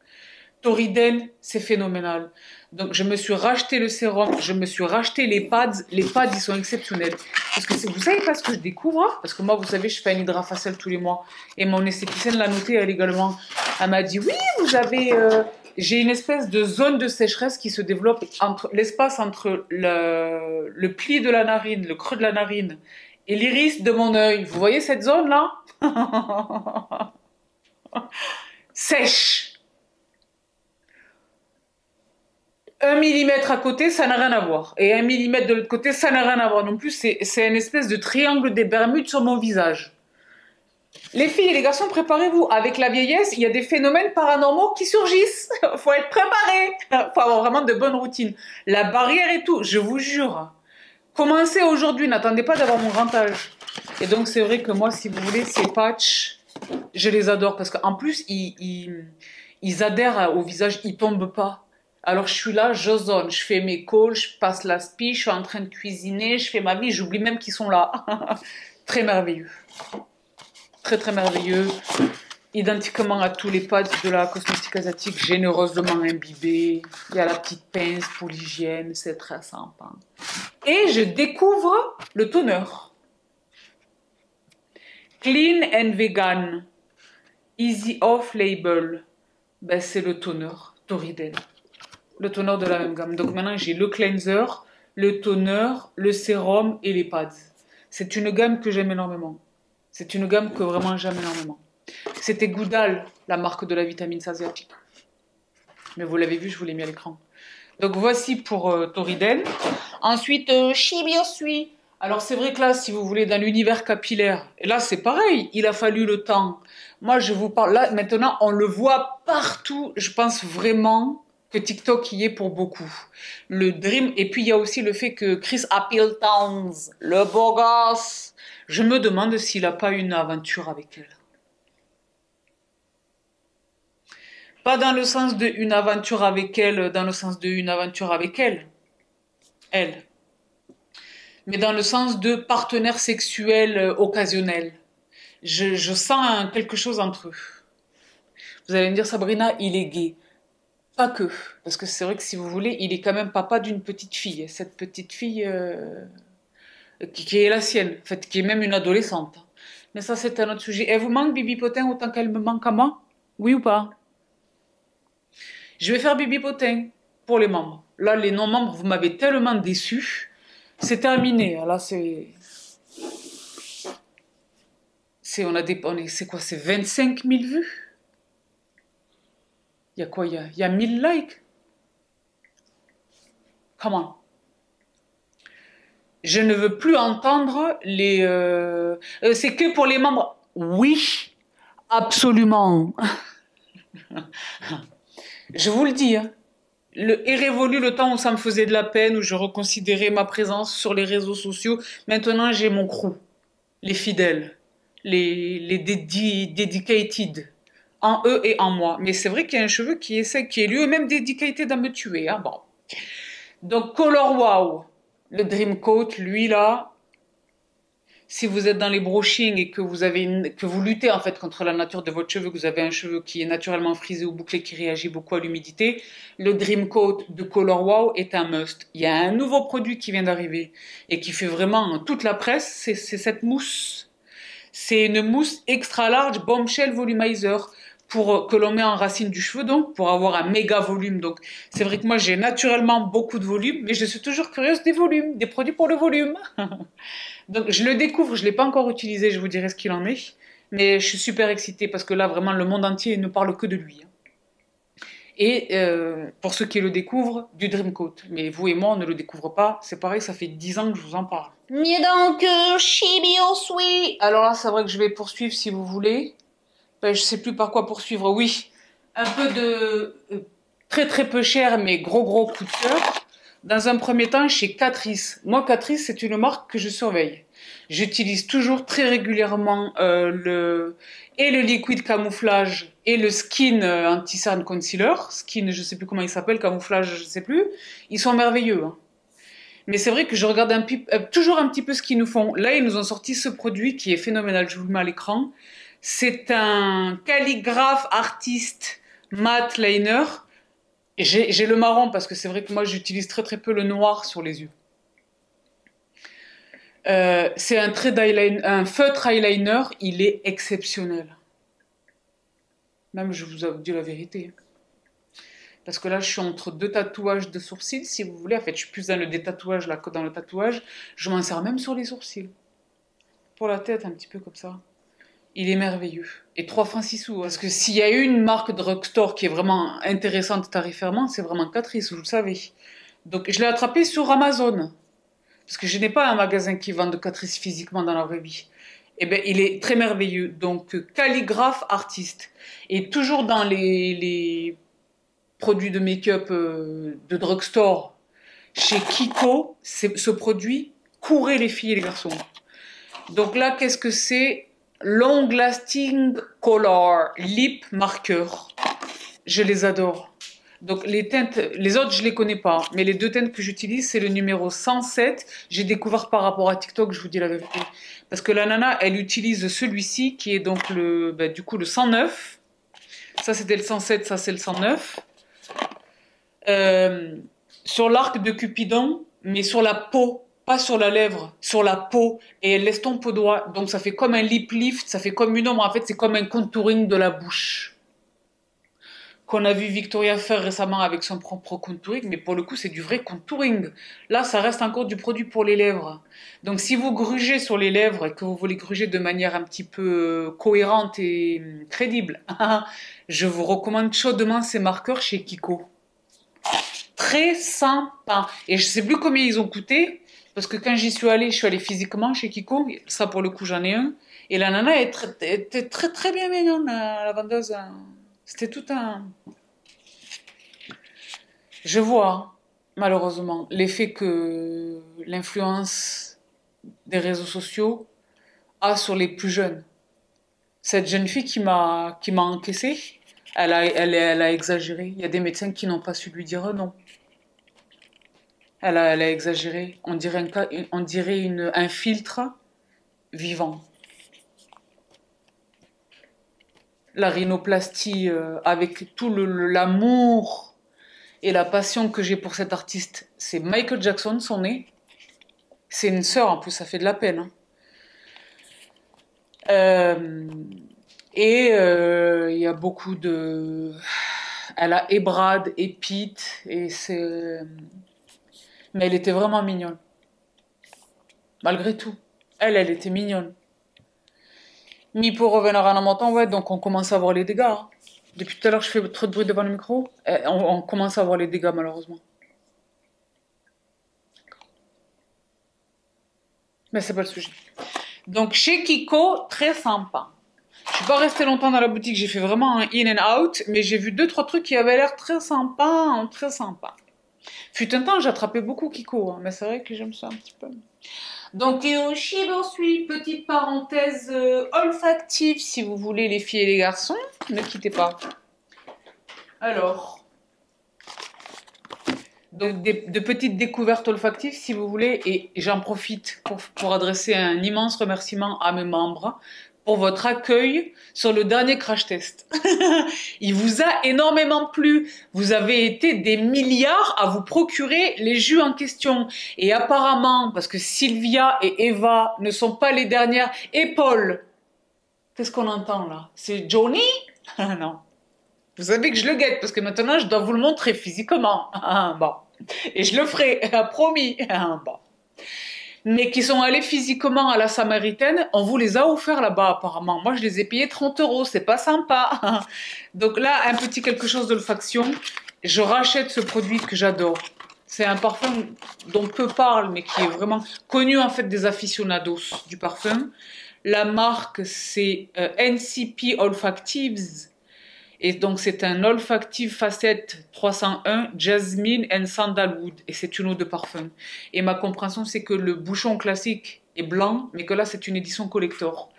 Toriden, c'est phénoménal. Donc, je me suis racheté le sérum, je me suis racheté les pads. Les pads, ils sont exceptionnels. Parce que vous savez pas ce que je découvre? Hein, parce que moi, vous savez, je fais un hydrafacial tous les mois. Et mon esthéticienne l'a noté, elle également. Elle m'a dit, oui, vous avez... j'ai une espèce de zone de sécheresse qui se développe entre l'espace entre le pli de la narine, le creux de la narine et l'iris de mon œil. Vous voyez cette zone-là? Sèche. 1 millimètre à côté, ça n'a rien à voir. Et 1 millimètre de l'autre côté, ça n'a rien à voir non plus. C'est une espèce de triangle des Bermudes sur mon visage. Les filles et les garçons, préparez-vous. Avec la vieillesse, il y a des phénomènes paranormaux qui surgissent. Il faut être préparé. Il faut avoir vraiment de bonnes routines. La barrière et tout, je vous jure. Commencez aujourd'hui, n'attendez pas d'avoir mon grand âge. Et donc, c'est vrai que moi, si vous voulez, ces patchs, je les adore. Parce qu'en plus, ils adhèrent au visage, ils tombent pas. Alors je suis là, j'ozone, je fais mes calls, je passe l'aspi, je suis en train de cuisiner, je fais ma vie, j'oublie même qu'ils sont là. Très merveilleux. Très très merveilleux. Identiquement à tous les pads de la cosmétique asiatique, généreusement imbibés. Il y a la petite pince pour l'hygiène, c'est très sympa. Et je découvre le toner. Clean and Vegan. Easy Off Label. Ben, c'est le toner Toriden. Le toner de la même gamme. Donc maintenant j'ai le cleanser, le toner, le sérum et les pads. C'est une gamme que j'aime énormément. C'est une gamme que vraiment j'aime énormément. C'était Goudal, la marque de la vitamine asiatique. Mais vous l'avez vu, je vous l'ai mis à l'écran. Donc voici pour Toriden. Ensuite, Shibiosui. Alors c'est vrai que là, si vous voulez, dans l'univers capillaire, et là c'est pareil, il a fallu le temps. Moi je vous parle, là maintenant on le voit partout, je pense vraiment que TikTok y est pour beaucoup. Le Dream, et puis il y a aussi le fait que Chris Appletowns, le beau gosse, je me demande s'il n'a pas une aventure avec elle. Pas dans le sens de une aventure avec elle, dans le sens de une aventure avec elle. Elle. Mais dans le sens de partenaire sexuel occasionnel. Je sens quelque chose entre eux. Vous allez me dire, Sabrina, il est gay. Pas que. Parce que c'est vrai que si vous voulez, il est quand même papa d'une petite fille. Cette petite fille qui est la sienne, en fait, qui est même une adolescente. Mais ça, c'est un autre sujet. Elle vous manque, Bibi Potin, autant qu'elle me manque à moi? Oui ou pas? Je vais faire Bibi Potin pour les membres. Là, les non-membres, vous m'avez tellement déçu. C'est terminé. Là, c'est quoi? C'est 25 000 vues? Il y a quoi? Il y a 1000 likes? Comment? Je ne veux plus entendre les... c'est que pour les membres. Oui, absolument. Je vous le dis, hein. Est révolu le temps où ça me faisait de la peine, où je reconsidérais ma présence sur les réseaux sociaux. Maintenant, j'ai mon crew, les fidèles, les dedicated, en eux et en moi. Mais c'est vrai qu'il y a un cheveu qui est lui-même dedicated à me tuer. Hein, bon. Donc, Color Wow, le Dream Coat, lui là, si vous êtes dans les brushing et que vous luttez en fait contre la nature de votre cheveu, que vous avez un cheveu qui est naturellement frisé ou bouclé, qui réagit beaucoup à l'humidité, le Dream Coat de Color Wow est un must. Il y a un nouveau produit qui vient d'arriver et qui fait vraiment toute la presse, c'est cette mousse. C'est une mousse extra large bombshell volumizer que l'on met en racine du cheveu, donc pour avoir un méga volume. Donc c'est vrai que moi j'ai naturellement beaucoup de volume, mais je suis toujours curieuse des volumes, des produits pour le volume. Donc je le découvre, je ne l'ai pas encore utilisé, je vous dirai ce qu'il en est. Mais je suis super excitée parce que là, vraiment, le monde entier ne parle que de lui. Et pour ceux qui le découvrent, du Dream Coat. Mais vous et moi, on ne le découvre pas. C'est pareil, ça fait 10 ans que je vous en parle. Mais donc, Shibiosui. Alors là, c'est vrai que je vais poursuivre si vous voulez. Ben, je sais plus par quoi poursuivre. Oui, un peu de très très peu cher, mais gros gros coup de cœur. Dans un premier temps, chez Catrice. Moi, Catrice, c'est une marque que je surveille. J'utilise toujours très régulièrement le liquide camouflage et le skin anti-cerne concealer. Skin, je sais plus comment il s'appelle, camouflage, je sais plus. Ils sont merveilleux. Hein. Mais c'est vrai que je regarde toujours un petit peu ce qu'ils nous font. Là, ils nous ont sorti ce produit qui est phénoménal. Je vous le mets à l'écran. C'est un calligraphe artiste matte liner. J'ai le marron parce que c'est vrai que moi j'utilise très très peu le noir sur les yeux. C'est un feutre eyeliner, il est exceptionnel. Même je vous ai dit la vérité. Parce que là je suis entre deux tatouages de sourcils si vous voulez. En fait je suis plus dans le détatouage là que dans le tatouage. Je m'en sers même sur les sourcils. Pour la tête un petit peu comme ça. Il est merveilleux. Et 3 francs 6 sous. Parce que s'il y a une marque de drugstore qui est vraiment intéressante tarifairement, c'est vraiment Catrice, vous le savez. Donc je l'ai attrapé sur Amazon. Parce que je n'ai pas un magasin qui vend de Catrice physiquement dans la vraie vie. Eh bien, il est très merveilleux. Donc, calligraphe artiste. Et toujours dans les produits de make-up de drugstore, chez Kiko, ce produit courait les filles et les garçons. Donc là, qu'est-ce que c'est? Long Lasting Color Lip Marker. Je les adore. Donc les teintes, les autres je les connais pas, mais les deux teintes que j'utilise c'est le numéro 107. J'ai découvert par rapport à TikTok, je vous dis la vérité, parce que la nana elle utilise celui-ci qui est donc le, bah, du coup le 109. Ça c'était le 107, ça c'est le 109. Sur l'arc de Cupidon, mais sur la peau, pas sur la lèvre, sur la peau, et elle l'estompe au doigt. Donc ça fait comme un lip lift, ça fait comme une ombre. En fait, c'est comme un contouring de la bouche qu'on a vu Victoria faire récemment avec son propre contouring, mais pour le coup, c'est du vrai contouring. Là, ça reste encore du produit pour les lèvres. Donc, si vous grugez sur les lèvres et que vous voulez gruger de manière un petit peu cohérente et crédible, je vous recommande chaudement ces marqueurs chez Kiko. Très sympa. Et je sais plus combien ils ont coûté, parce que quand j'y suis allée, je suis allée physiquement chez Kiko. Ça, pour le coup, j'en ai un. Et la nana était très, très bien mignonne, la vendeuse. C'était tout un... Je vois, malheureusement, l'effet que l'influence des réseaux sociaux a sur les plus jeunes. Cette jeune fille qui m'a encaissée, elle a exagéré. Il y a des médecins qui n'ont pas su lui dire non. Elle a exagéré. On dirait un filtre vivant. La rhinoplastie, avec tout l'amour et la passion que j'ai pour cet artiste, c'est Michael Jackson, son nez. C'est une sœur en plus, ça fait de la peine. Hein. Il y a beaucoup de... Elle a et Brad et Pete, et c'est... Mais elle était vraiment mignonne. Malgré tout. Elle était mignonne. Mais pour revenir à la montant, ouais, donc on commence à voir les dégâts. Hein. Depuis tout à l'heure, je fais trop de bruit devant le micro. On commence à voir les dégâts, malheureusement. Mais c'est pas le sujet. Donc, chez Kiko, très sympa. Je suis pas restée longtemps dans la boutique, j'ai fait vraiment un in and out, mais j'ai vu 2-3 trucs qui avaient l'air très sympa, hein, très sympa. Fut un temps, j'attrapais beaucoup Kiko, hein, mais c'est vrai que j'aime ça un petit peu. Donc, chez Borsui, petite parenthèse olfactive, si vous voulez, les filles et les garçons, ne quittez pas. Alors, de petites découvertes olfactives, si vous voulez, et j'en profite pour adresser un immense remerciement à mes membres pour votre accueil sur le dernier crash test. Il vous a énormément plu. Vous avez été des milliards à vous procurer les jus en question. Et apparemment, parce que Sylvia et Eva ne sont pas les dernières, et Paul, qu'est-ce qu'on entend là? C'est Johnny? Non. Vous savez que je le guette, parce que maintenant je dois vous le montrer physiquement. Bon. Et je le ferai, promis. Bon. Mais qui sont allés physiquement à la Samaritaine, on vous les a offerts là-bas apparemment. Moi, je les ai payés 30 €, c'est pas sympa. Donc là, un petit quelque chose d'olfaction. Je rachète ce produit que j'adore. C'est un parfum dont peu parlent, mais qui est vraiment connu en fait des aficionados du parfum. La marque, c'est NCP Olfactives. Et donc, c'est un olfactive facette 301 Jasmine and Sandalwood. Et c'est une eau de parfum. Et ma compréhension, c'est que le bouchon classique est blanc, mais que là, c'est une édition collector.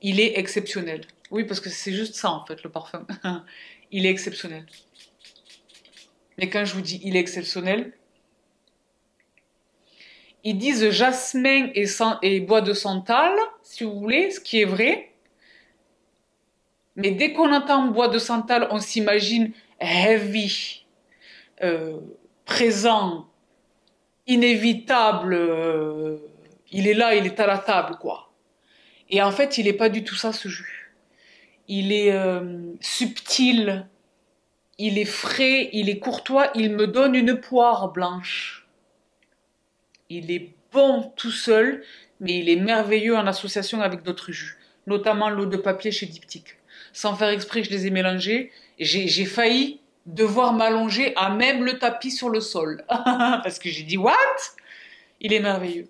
Il est exceptionnel. Oui, parce que c'est juste ça, en fait, le parfum. Il est exceptionnel. Mais quand je vous dis il est exceptionnel, ils disent jasmin et bois de santal, si vous voulez, ce qui est vrai. Mais dès qu'on entend bois de santal, on s'imagine heavy, présent, inévitable. Il est là, il est à la table, quoi. Et en fait, il n'est pas du tout ça, ce jus. Il est subtil, il est frais, il est courtois, il me donne une poire blanche. Il est bon tout seul, mais il est merveilleux en association avec d'autres jus, notamment l'eau de papier chez Diptyque. Sans faire exprès, je les ai mélangés. J'ai failli devoir m'allonger à même le tapis sur le sol. Parce que j'ai dit, what? Il est merveilleux.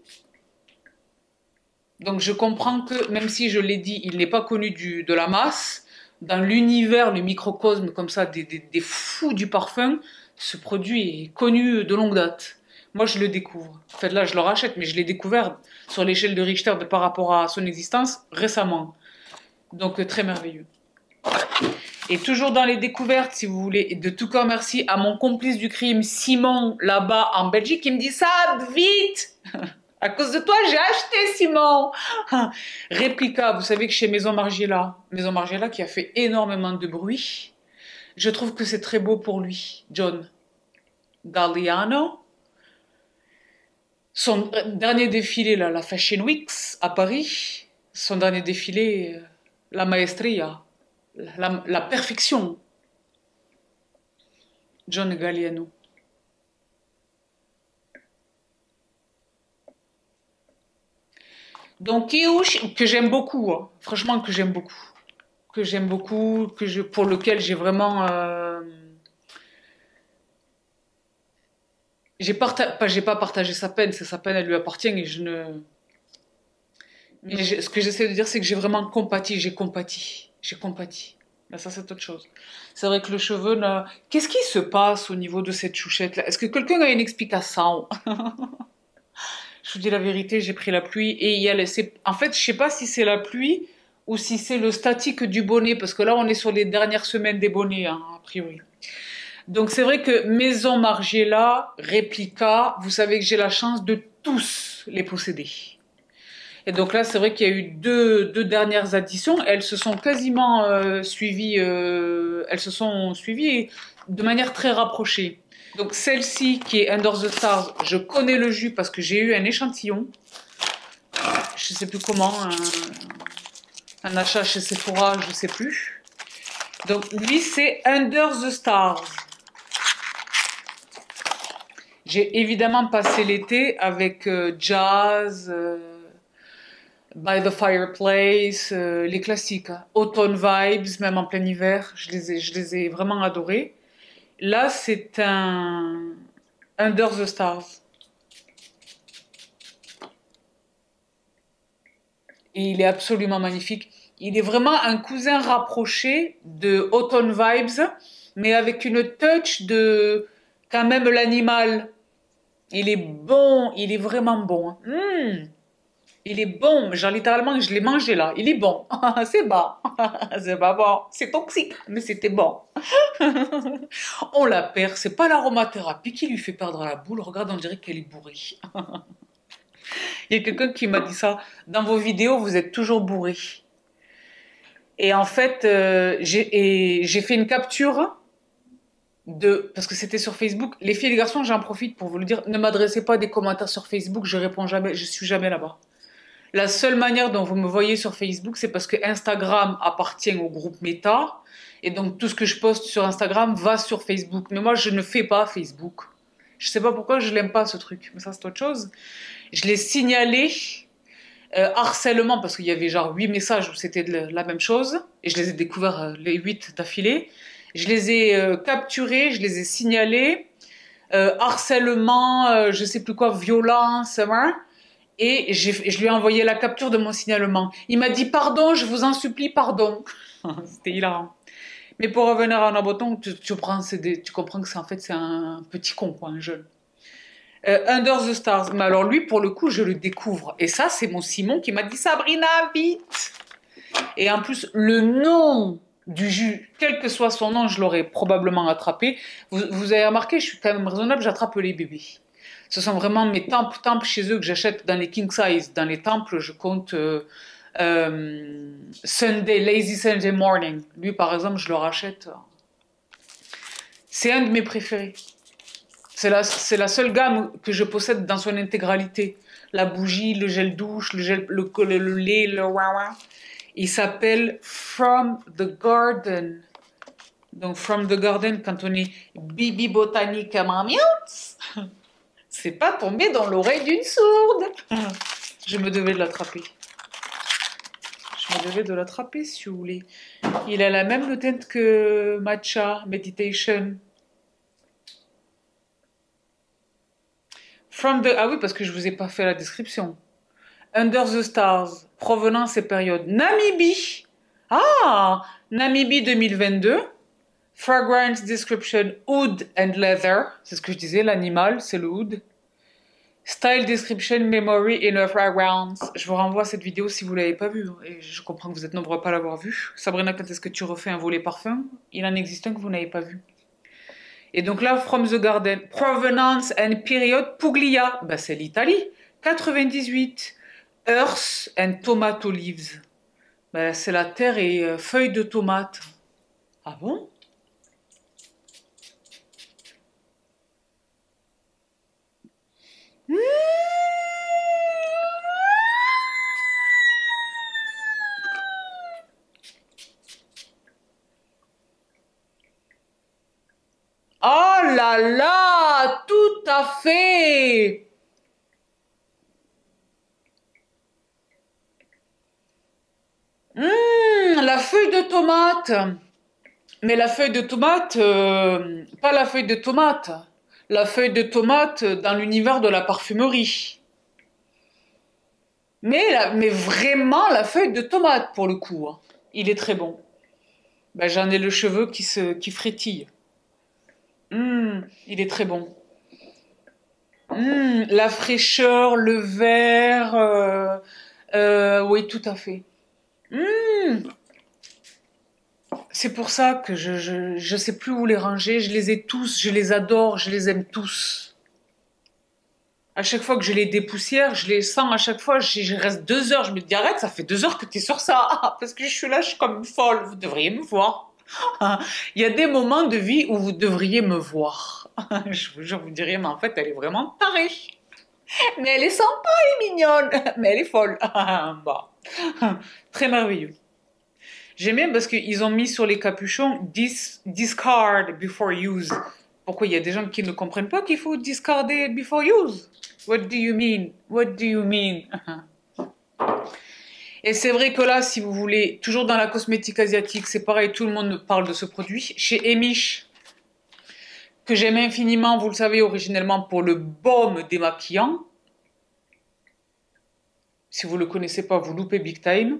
Donc je comprends que, même si je l'ai dit, il n'est pas connu de la masse, dans l'univers, le microcosme comme ça, des fous du parfum, ce produit est connu de longue date. Moi, je le découvre. En fait, là, je le rachète, mais je l'ai découvert sur l'échelle de Richter par rapport à son existence récemment. Donc, très merveilleux. Et toujours dans les découvertes, si vous voulez, et de tout cœur merci à mon complice du crime, Simon, là-bas en Belgique, qui me dit ça, vite. À cause de toi, j'ai acheté, Simon. Réplica, vous savez que chez Maison Margiela qui a fait énormément de bruit, je trouve que c'est très beau pour lui, John Galliano. Son dernier défilé, là, la Fashion Weeks à Paris, son dernier défilé, la maestria, la perfection. John Galliano. Donc, Kiouch, que j'aime beaucoup, hein. Franchement, que j'aime beaucoup. Pour lequel j'ai vraiment... j'ai pas partagé sa peine, c'est sa peine, elle lui appartient et je ne... Mais ce que j'essaie de dire, c'est que j'ai vraiment compati, j'ai compati. Là, ça, c'est autre chose. C'est vrai que le cheveu, qu'est-ce qui se passe au niveau de cette chouchette-là? Est-ce que quelqu'un a une explication? Je vous dis la vérité, j'ai pris la pluie et il y a en fait, je sais pas si c'est la pluie ou si c'est le statique du bonnet, parce que là, on est sur les dernières semaines des bonnets, hein, a priori. Donc, c'est vrai que Maison Margiela, Réplica, vous savez que j'ai la chance de tous les posséder. Et donc là, c'est vrai qu'il y a eu deux dernières additions. Elles se sont quasiment suivies, elles se sont suivies de manière très rapprochée. Donc celle-ci, qui est Under the Stars, je connais le jus parce que j'ai eu un échantillon. Je sais plus comment, un achat chez Sephora, je sais plus. Donc lui, c'est Under the Stars. J'ai évidemment passé l'été avec Jazz... By the Fireplace, les classiques, hein. Autumn Vibes, même en plein hiver, je les ai vraiment adorés. Là, c'est un Under the Stars. Et il est absolument magnifique. Il est vraiment un cousin rapproché de Autumn Vibes, mais avec une touch de quand même l'animal. Il est bon, il est vraiment bon, hein. Il est bon, genre littéralement, je l'ai mangé là. Il est bon. C'est bon. C'est pas bon. C'est toxique, mais c'était bon. On la perd. C'est pas l'aromathérapie qui lui fait perdre la boule. Regarde, on dirait qu'elle est bourrée. Il y a quelqu'un qui m'a dit ça. Dans vos vidéos, vous êtes toujours bourré. Et en fait, j'ai fait une capture parce que c'était sur Facebook. Les filles et les garçons, j'en profite pour vous le dire. Ne m'adressez pas des commentaires sur Facebook. Je réponds jamais. Je suis jamais là-bas. La seule manière dont vous me voyez sur Facebook, c'est parce que Instagram appartient au groupe Meta. Et donc, tout ce que je poste sur Instagram va sur Facebook. Mais moi, je ne fais pas Facebook. Je sais pas pourquoi je l'aime pas, ce truc. Mais ça, c'est autre chose. Je l'ai signalé, harcèlement, parce qu'il y avait genre 8 messages où c'était la même chose. Et je les ai découverts, les 8 d'affilée. Je les ai capturés, je les ai signalés. Harcèlement, je sais plus quoi, violence, hein. Et je lui ai envoyé la capture de mon signalement. Il m'a dit pardon, je vous en supplie, pardon. C'était hilarant. Mais pour revenir à Naboton, tu comprends que en fait c'est un petit con, quoi, un jeune. Under the Stars. Mais alors lui, pour le coup, je le découvre. Et ça, c'est mon Simon qui m'a dit Sabrina, vite. Et en plus, le nom du jus, quel que soit son nom, je l'aurais probablement attrapé. Vous avez remarqué, je suis quand même raisonnable, j'attrape les bébés. Ce sont vraiment mes temples chez eux que j'achète dans les king size. Dans les temples, je compte Sunday, Lazy Sunday Morning. Lui, par exemple, je le rachète. C'est un de mes préférés. C'est la seule gamme que je possède dans son intégralité. La bougie, le gel douche, le lait, le wawa. Il s'appelle From the Garden. Donc, From the Garden, quand on est Bibi Botanique à Mamiots. C'est pas tombé dans l'oreille d'une sourde. Je me devais de l'attraper. Je me devais de l'attraper, si vous voulez. Il a la même teinte que Matcha Meditation. Ah oui, parce que je vous ai pas fait la description. Under the Stars, provenance et période. Namibie. Ah, Namibie 2022. Fragrance description, wood and leather. C'est ce que je disais, l'animal, c'est le wood. Style Description Memory in a Fragrance. Je vous renvoie à cette vidéo si vous ne l'avez pas vue. Et je comprends que vous êtes nombreux à ne pas l'avoir vue. Sabrina, quand est-ce que tu refais un volet parfum? Il en existe un que vous n'avez pas vu. Et donc là, From the Garden, Provenance and Period, Puglia. Ben, c'est l'Italie. 98. Earth and Tomato Leaves. Ben, c'est la terre et feuilles de tomate. Ah bon? Oh là là, tout à fait. La feuille de tomate. Mais la feuille de tomate, pas la feuille de tomate. La feuille de tomate dans l'univers de la parfumerie. Mais vraiment la feuille de tomate pour le coup, hein. Il est très bon. Ben, j'en ai le cheveu qui frétille. Il est très bon. La fraîcheur, le vert, oui, tout à fait. C'est pour ça que je sais plus où les ranger. Je les ai tous, je les adore, je les aime tous. À chaque fois que je les dépoussière, je les sens à chaque fois. Je reste 2 heures. Je me dis arrête, ça fait 2 heures que tu es sur ça. Parce que je suis là, je suis comme une folle. Vous devriez me voir. Il y a des moments de vie où vous devriez me voir. Je vous jure, vous diriez, mais en fait, elle est vraiment tarée. Mais elle est sympa et mignonne. Mais elle est folle. Bah. Très merveilleux. J'aime bien parce qu'ils ont mis sur les capuchons discard before use. Pourquoi il y a des gens qui ne comprennent pas qu'il faut discarder before use? What do you mean? What do you mean? Et c'est vrai que là, si vous voulez, toujours dans la cosmétique asiatique, c'est pareil, tout le monde parle de ce produit. Chez Emish, que j'aime infiniment, vous le savez, originellement pour le baume démaquillant. Si vous ne le connaissez pas, vous loupez big time.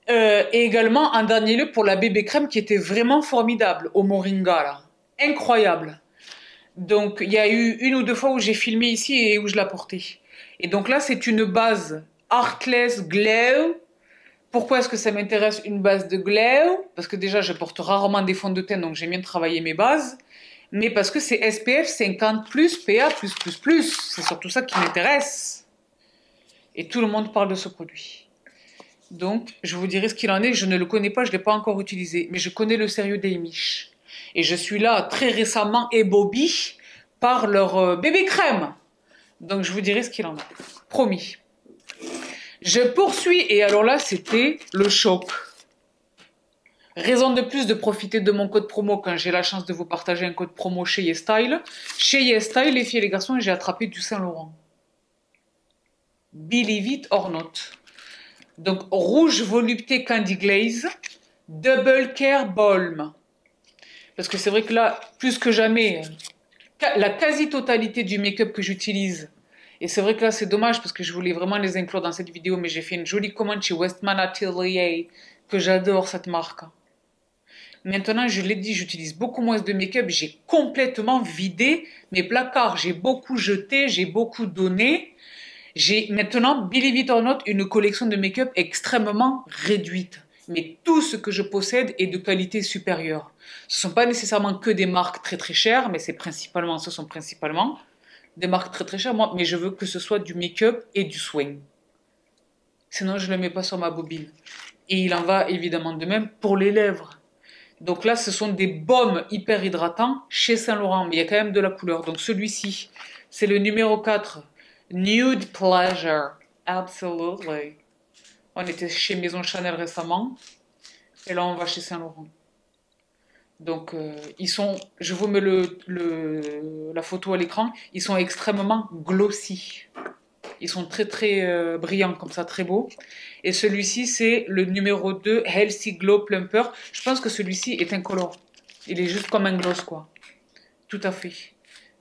Et également, en dernier lieu, pour la bébé crème qui était vraiment formidable, au moringa, là. Incroyable. Donc, il y a eu 1 ou 2 fois où j'ai filmé ici et où je l'ai porté. Et donc là, c'est une base Artless Glow. Pourquoi est-ce que ça m'intéresse une base de glow? Parce que déjà, je porte rarement des fonds de teint, donc j'aime bien travailler mes bases. Mais parce que c'est SPF 50+, PA+++. C'est surtout ça qui m'intéresse. Et tout le monde parle de ce produit. Donc, je vous dirai ce qu'il en est. Je ne le connais pas, je ne l'ai pas encore utilisé. Mais je connais le sérieux des Emish. Et je suis là très récemment ébobie par leur bébé crème. Donc, je vous dirai ce qu'il en est. Promis. Je poursuis. Et alors là, c'était le choc. Raison de plus de profiter de mon code promo quand j'ai la chance de vous partager un code promo chez YesStyle. Chez YesStyle, les filles et les garçons, j'ai attrapé du Saint-Laurent. Believe it or not. Donc, rouge volupté Candy Glaze, Double Care Balm. Parce que c'est vrai que là, plus que jamais, la quasi-totalité du make-up que j'utilise, et c'est vrai que là, c'est dommage parce que je voulais vraiment les inclure dans cette vidéo, mais j'ai fait une jolie commande chez Westman Atelier, que j'adore cette marque. Maintenant, je l'ai dit, j'utilise beaucoup moins de make-up, j'ai complètement vidé mes placards, j'ai beaucoup jeté, j'ai beaucoup donné. J'ai maintenant, believe it or not, une collection de make-up extrêmement réduite. Mais tout ce que je possède est de qualité supérieure. Ce ne sont pas nécessairement que des marques très très chères, mais ce sont principalement des marques très très chères. Mais je veux que ce soit du make-up et du soin. Sinon, je ne le mets pas sur ma bobine. Et il en va évidemment de même pour les lèvres. Donc là, ce sont des baumes hyper hydratants chez Saint-Laurent, mais il y a quand même de la couleur. Donc celui-ci, c'est le numéro 4. Nude Pleasure. Absolutely. On était chez Maison Chanel récemment. Et là, on va chez Saint-Laurent. Donc, ils sont... Je vous mets la photo à l'écran. Ils sont extrêmement glossy. Ils sont très, très brillants, comme ça, très beaux. Et celui-ci, c'est le numéro 2, Healthy Glow Plumper. Je pense que celui-ci est incolore. Il est juste comme un gloss, quoi. Tout à fait.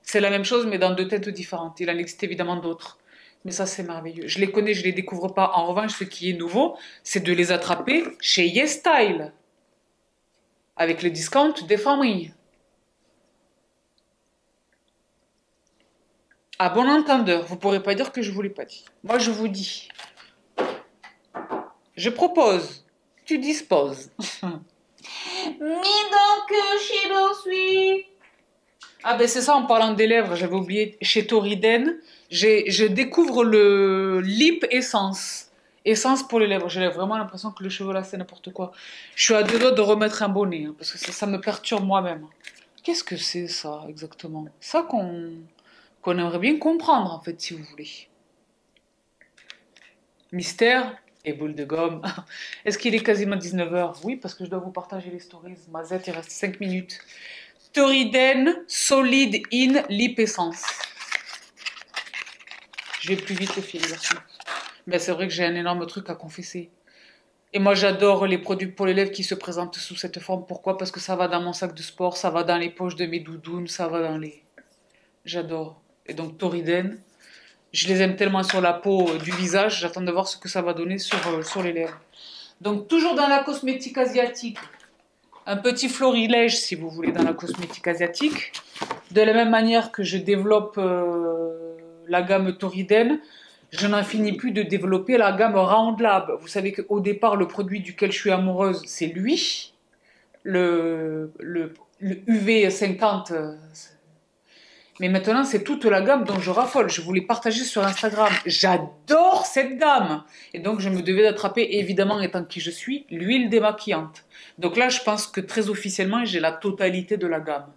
C'est la même chose, mais dans 2 teintes différentes. Il en existe évidemment d'autres. Mais ça, c'est merveilleux. Je les connais, je ne les découvre pas. En revanche, ce qui est nouveau, c'est de les attraper chez YesStyle. Avec le discount des familles. À bon entendeur, vous ne pourrez pas dire que je ne vous l'ai pas dit. Moi, je vous dis. Je propose. Tu disposes. Mais donc, chez suis. Ah ben c'est ça, en parlant des lèvres, j'avais oublié, chez Toriden, je découvre le Lip Essence. Essence pour les lèvres. J'ai vraiment l'impression que le cheveu là, c'est n'importe quoi. Je suis à deux doigts de remettre un bonnet, hein, parce que ça me perturbe moi-même. Qu'est-ce que c'est ça, exactement? Ça qu'on aimerait bien comprendre, en fait, si vous voulez. Mystère et boule de gomme. Est-ce qu'il est quasiment 19h? Oui, parce que je dois vous partager les stories. Mazette, il reste 5 minutes. Toriden Solid In Lip Essence. Je vais plus vite les filles, garçons. Mais c'est vrai que j'ai un énorme truc à confesser. Et moi, j'adore les produits pour les lèvres qui se présentent sous cette forme. Pourquoi? Parce que ça va dans mon sac de sport, ça va dans les poches de mes doudounes, ça va dans les... J'adore. Et donc, Toriden, je les aime tellement sur la peau du visage, j'attends de voir ce que ça va donner sur les lèvres. Donc, toujours dans la cosmétique asiatique, un petit florilège, si vous voulez, dans la cosmétique asiatique. De la même manière que je développe la gamme Toriden, je n'en finis plus de développer la gamme Round Lab. Vous savez qu'au départ, le produit duquel je suis amoureuse, c'est lui, le UV 50. Mais maintenant, c'est toute la gamme dont je raffole. Je voulais partager sur Instagram. J'adore cette gamme. Et donc, je me devais d'attraper, évidemment, étant qui je suis, l'huile démaquillante. Donc là, je pense que très officiellement, j'ai la totalité de la gamme.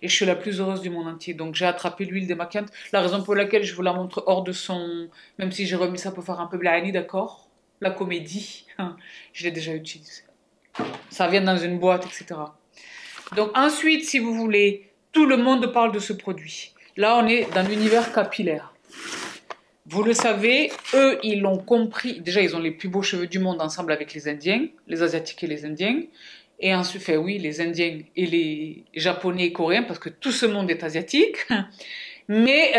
Et je suis la plus heureuse du monde entier. Donc, j'ai attrapé l'huile démaquillante. La raison pour laquelle je vous la montre hors de son... Même si j'ai remis ça pour faire un peu blahani, d'accord? La comédie. Je l'ai déjà utilisée. Ça vient dans une boîte, etc. Donc, ensuite, si vous voulez... Tout le monde parle de ce produit. Là, on est dans l'univers capillaire. Vous le savez, eux, ils l'ont compris. Déjà, ils ont les plus beaux cheveux du monde ensemble avec les Indiens, les Asiatiques et les Indiens. Et ensuite, fait, oui, les Indiens et les Japonais et Coréens, parce que tout ce monde est asiatique. Mais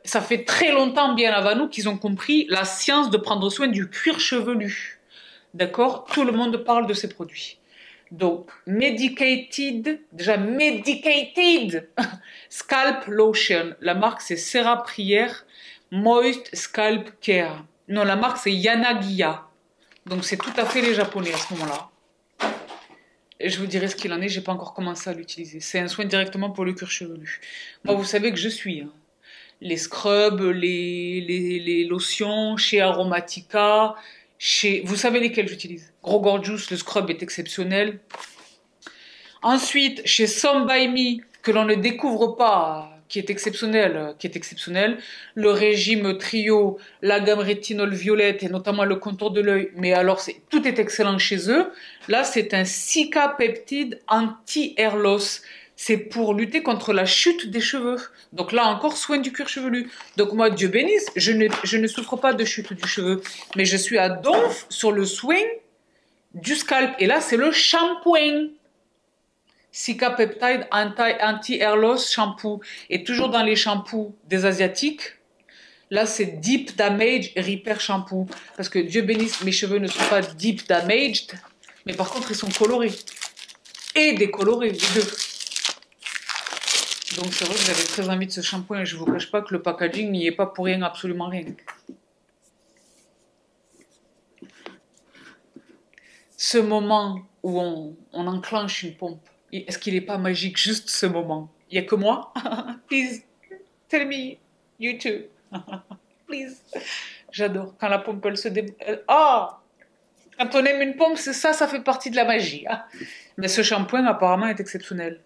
ça fait très longtemps, bien avant nous, qu'ils ont compris la science de prendre soin du cuir chevelu. D'accord? Tout le monde parle de ces produits. Donc, Medicated, déjà Medicated Scalp Lotion. La marque, c'est Serra Prière Moist Scalp Care. Non, la marque, c'est Yanagiya. Donc, c'est tout à fait les Japonais à ce moment-là. Et je vous dirai ce qu'il en est, j'ai pas encore commencé à l'utiliser. C'est un soin directement pour le cuir chevelu. Moi, vous savez que je suis... Hein. Les scrubs, les lotions, chez Aromatica... Vous savez lesquels j'utilise. Gros Gorgeous, le scrub est exceptionnel. Ensuite, chez Some By Me, que l'on ne découvre pas, qui est exceptionnel, le régime trio, la gamme rétinol violette et notamment le contour de l'œil. Mais alors, tout est excellent chez eux. Là, c'est un Cica peptide anti-hair loss. C'est pour lutter contre la chute des cheveux. Donc là encore, soin du cuir chevelu. Donc moi, Dieu bénisse, je ne souffre pas de chute du cheveu. Mais je suis à donf sur le soin du scalp. Et là, c'est le shampoing. Cica Peptide Anti-Hair Loss Shampoo. Et toujours dans les shampoos des Asiatiques, là, c'est Deep Damage Repair Shampoo. Parce que Dieu bénisse, mes cheveux ne sont pas deep damaged. Mais par contre, ils sont colorés. Et décolorés, les deux. Donc c'est vrai que j'avais très envie de ce shampoing et je ne vous cache pas que le packaging n'y est pas pour rien, absolument rien. Ce moment où on enclenche une pompe, est-ce qu'il n'est pas magique juste ce moment? Il n'y a que moi? Please, tell me, you too. Please. J'adore. Quand la pompe, elle se Ah! Quand on aime une pompe, c'est ça, ça fait partie de la magie. Hein. Mais ce shampoing apparemment est exceptionnel.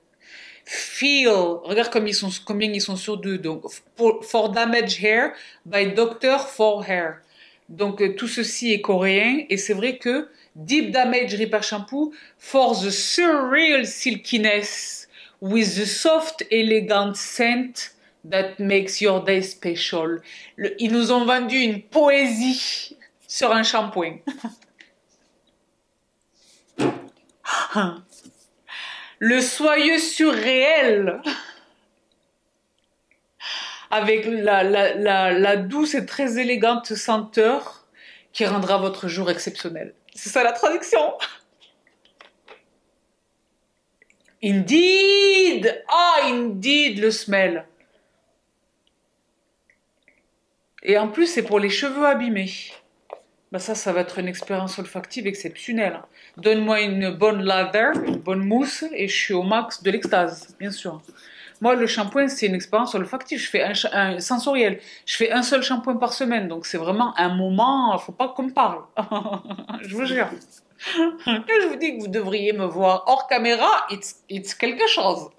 Feel, regarde combien ils sont sur deux. Donc, for Damaged Hair by Doctor for Hair. Donc, tout ceci est coréen et c'est vrai que Deep Damage Repair Shampoo for the surreal silkiness with the soft, elegant scent that makes your day special. Ils nous ont vendu une poésie sur un shampoing. Le soyeux surréel avec la douce et très élégante senteur qui rendra votre jour exceptionnel. C'est ça la traduction. Indeed! Ah, indeed, le smell. Et en plus, c'est pour les cheveux abîmés. Ben ça va être une expérience olfactive exceptionnelle. Donne-moi une bonne lather, une bonne mousse, et je suis au max de l'extase, bien sûr. Moi, le shampoing, c'est une expérience olfactive. Je fais un sensoriel. Je fais un seul shampoing par semaine. Donc, c'est vraiment un moment. Faut pas qu'on me parle. Je vous jure. Quand je vous dis que vous devriez me voir hors caméra, it's quelque chose.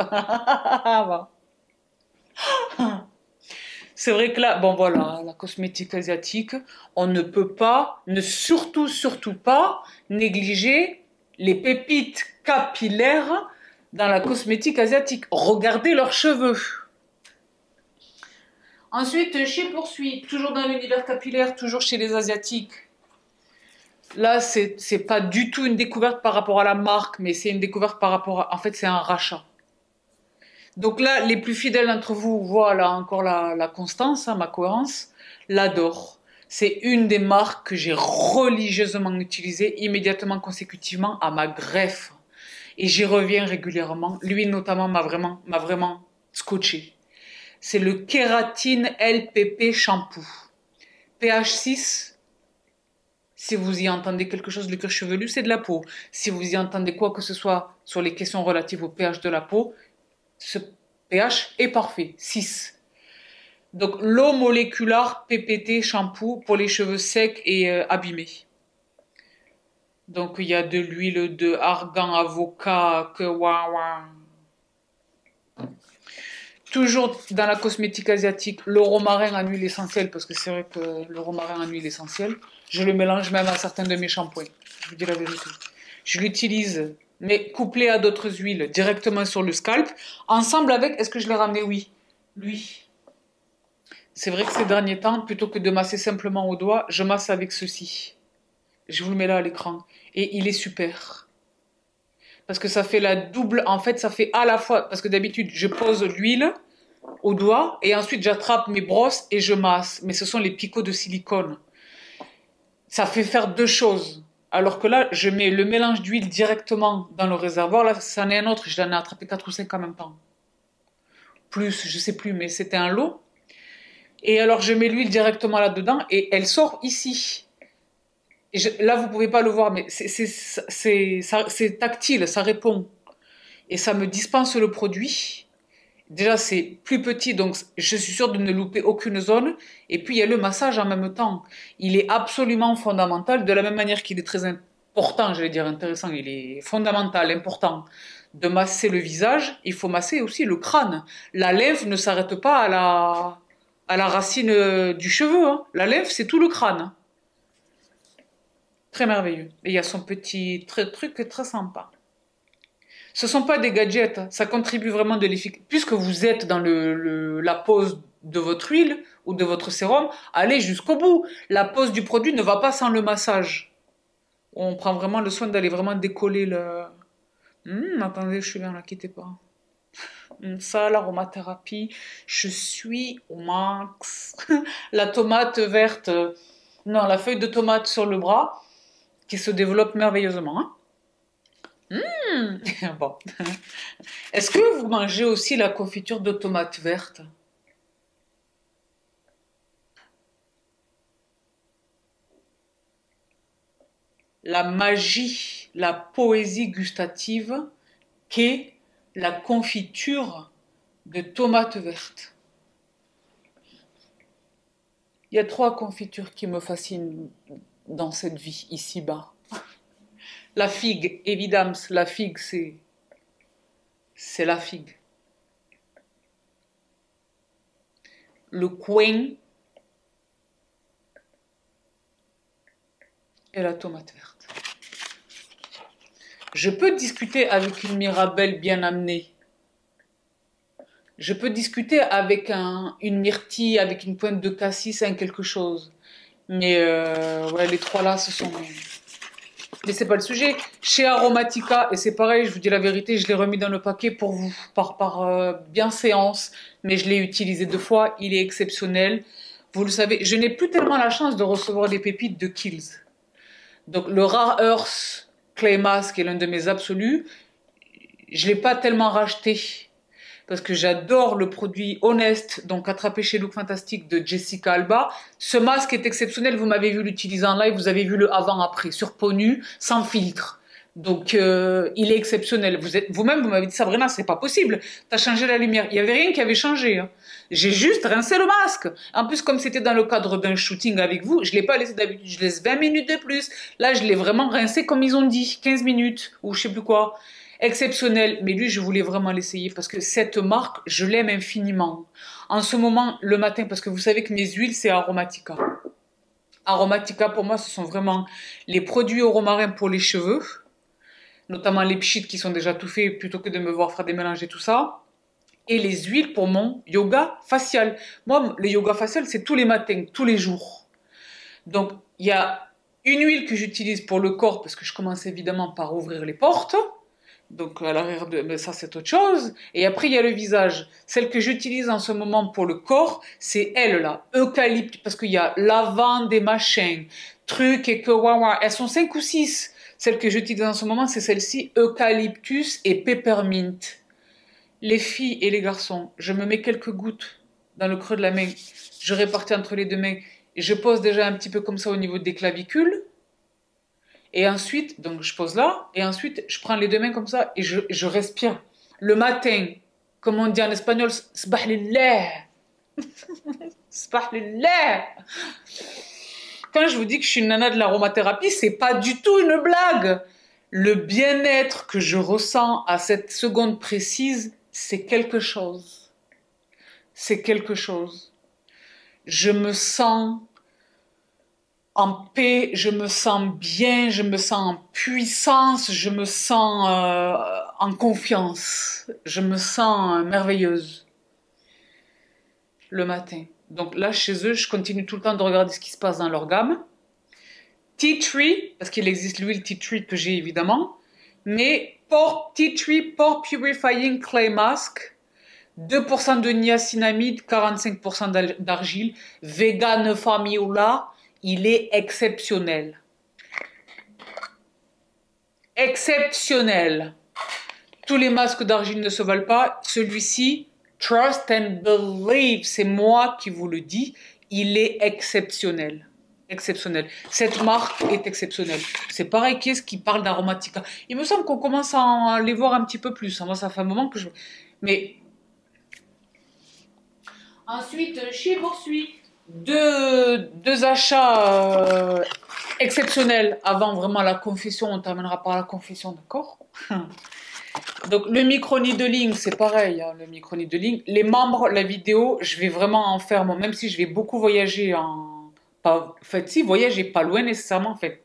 C'est vrai que là, bon voilà, la cosmétique asiatique, on ne peut pas, surtout pas, négliger les pépites capillaires dans la cosmétique asiatique. Regardez leurs cheveux. Ensuite, chez Poursuite, toujours dans l'univers capillaire, toujours chez les Asiatiques. Là, c'est pas du tout une découverte par rapport à la marque, mais c'est une découverte par rapport à... En fait, c'est un rachat. Donc là, les plus fidèles d'entre vous voient là encore la constance, hein, ma cohérence, l'adore. C'est une des marques que j'ai religieusement utilisées immédiatement consécutivement à ma greffe. Et j'y reviens régulièrement. Lui notamment m'a vraiment scotché. C'est le Kératine LPP Shampoo. pH 6, si vous y entendez quelque chose, le cuir chevelu, c'est de la peau. Si vous y entendez quoi que ce soit sur les questions relatives au pH de la peau, ce pH est parfait, 6. Donc l'eau moléculaire PPT shampoo pour les cheveux secs et abîmés. Donc il y a de l'huile de argan, avocat, que toujours dans la cosmétique asiatique, le romarin en huile essentielle, parce que c'est vrai que le romarin en huile essentielle, je le mélange même à certains de mes shampoings. Je vous dis la vérité. Je l'utilise, mais couplé à d'autres huiles, directement sur le scalp. Ensemble avec, est-ce que je l'ai ramené? Oui. Lui. C'est vrai que ces derniers temps, plutôt que de masser simplement au doigt, je masse avec ceci. Je vous le mets là à l'écran. Et il est super. Parce que ça fait la double... En fait, ça fait à la fois... Parce que d'habitude, je pose l'huile au doigt et ensuite j'attrape mes brosses et je masse. Mais ce sont les picots de silicone. Ça fait faire deux choses. Alors que là, je mets le mélange d'huile directement dans le réservoir. Là, c'en est un autre. Je l'en ai attrapé 4 ou 5 en même temps. Plus, je sais plus, mais c'était un lot. Et alors, je mets l'huile directement là-dedans et elle sort ici. Là, vous pouvez pas le voir, mais c'est tactile, ça répond. Et ça me dispense le produit. Déjà, c'est plus petit, donc je suis sûre de ne louper aucune zone. Et puis, il y a le massage en même temps. Il est absolument fondamental, de la même manière qu'il est très important, j'allais dire intéressant, il est fondamental, important de masser le visage. Il faut masser aussi le crâne. La lymphe ne s'arrête pas à la racine du cheveu, hein. La lymphe, c'est tout le crâne. Très merveilleux. Et il y a son petit truc très sympa. Ce ne sont pas des gadgets, ça contribue vraiment de l'efficacité. Puisque vous êtes dans la pose de votre huile ou de votre sérum, allez jusqu'au bout. La pose du produit ne va pas sans le massage. On prend vraiment le soin d'aller vraiment décoller le... attendez, je suis bien là, quittez pas. Ça, l'aromathérapie, je suis au max. La tomate verte, non, la feuille de tomate sur le bras, qui se développe merveilleusement, hein. Bon. Est-ce que vous mangez aussi la confiture de tomates vertes? La magie, la poésie gustative qu'est la confiture de tomates vertes. Il y a 3 confitures qui me fascinent dans cette vie ici-bas. La figue, évidemment, la figue, c'est la figue. Le coin et la tomate verte. Je peux discuter avec une mirabelle bien amenée. Je peux discuter avec une myrtille, avec une pointe de cassis, hein, quelque chose. Mais ouais, les 3 là, ce sont... Mais c'est pas le sujet. Chez Aromatica, et c'est pareil, je vous dis la vérité, je l'ai remis dans le paquet pour vous, par bienséance, mais je l'ai utilisé 2 fois, il est exceptionnel. Vous le savez, je n'ai plus tellement la chance de recevoir des pépites de Kiehl's. Donc le Rare Earth Clay Mask est l'un de mes absolus. Je ne l'ai pas tellement racheté, parce que j'adore le produit Honest, donc attrapé chez Look Fantastic de Jessica Alba. Ce masque est exceptionnel, vous m'avez vu l'utiliser en live, vous avez vu le avant-après, sur peau nue, sans filtre. Donc, il est exceptionnel. Vous-même, vous m'avez dit, Sabrina, c'est pas possible. T'as changé la lumière. Il y avait rien qui avait changé, hein. J'ai juste rincé le masque. En plus, comme c'était dans le cadre d'un shooting avec vous, je l'ai pas laissé d'habitude. Je laisse 20 minutes de plus. Là, je l'ai vraiment rincé comme ils ont dit. 15 minutes, ou je sais plus quoi. Exceptionnel. Mais lui, je voulais vraiment l'essayer parce que cette marque, je l'aime infiniment. En ce moment, le matin, parce que vous savez que mes huiles, c'est Aromatica. Aromatica, pour moi, ce sont vraiment les produits au romarin pour les cheveux, notamment les pchites qui sont déjà tout faits, plutôt que de me voir faire des mélanges et tout ça. Et les huiles pour mon yoga facial. Moi, le yoga facial, c'est tous les matins, tous les jours. Donc, il y a une huile que j'utilise pour le corps, parce que je commence évidemment par ouvrir les portes. Donc, à l'arrière de... Mais ça, c'est autre chose. Et après, il y a le visage. Celle que j'utilise en ce moment pour le corps, c'est elle, là. Eucalyptus, parce qu'il y a lavande et machin, trucs et que... Waouh, elles sont 5 ou 6. Celle que j'utilise en ce moment, c'est celle-ci, eucalyptus et peppermint. Les filles et les garçons, je me mets quelques gouttes dans le creux de la main, je répartis entre les deux mains, et je pose déjà un petit peu comme ça au niveau des clavicules, et ensuite, donc je pose là, et ensuite je prends les deux mains comme ça, et je respire. Le matin, comme on dit en espagnol, Sbah lillah. Sbah lillah. Quand je vous dis que je suis une nana de l'aromathérapie, c'est pas du tout une blague. Le bien-être que je ressens à cette seconde précise, c'est quelque chose. C'est quelque chose. Je me sens en paix, je me sens bien, je me sens en puissance, je me sens en confiance, je me sens merveilleuse le matin. Donc là, chez eux, je continue tout le temps de regarder ce qui se passe dans leur gamme. Tea Tree, parce qu'il existe l'huile Tea Tree que j'ai évidemment, mais Tea Tree Pore Purifying Clay Mask, 2% de niacinamide, 45% d'argile, vegan formula, il est exceptionnel. Exceptionnel. Tous les masques d'argile ne se valent pas. Celui-ci, trust and believe, c'est moi qui vous le dis, il est exceptionnel. Exceptionnel. Cette marque est exceptionnelle. C'est pareil, qu'est-ce qui parle d'Aromatica? Il me semble qu'on commence à les voir un petit peu plus. Moi, ça fait un moment que je... Mais... Ensuite, chez Poursuit, deux achats exceptionnels avant vraiment la confession. On terminera par la confession, d'accord? Donc, le micro-needling, c'est pareil, hein, le micro-needling. Les membres, la vidéo, je vais vraiment en faire, moi, même si je vais beaucoup voyager en... Pas, en fait, si, voyager pas loin nécessairement, en fait,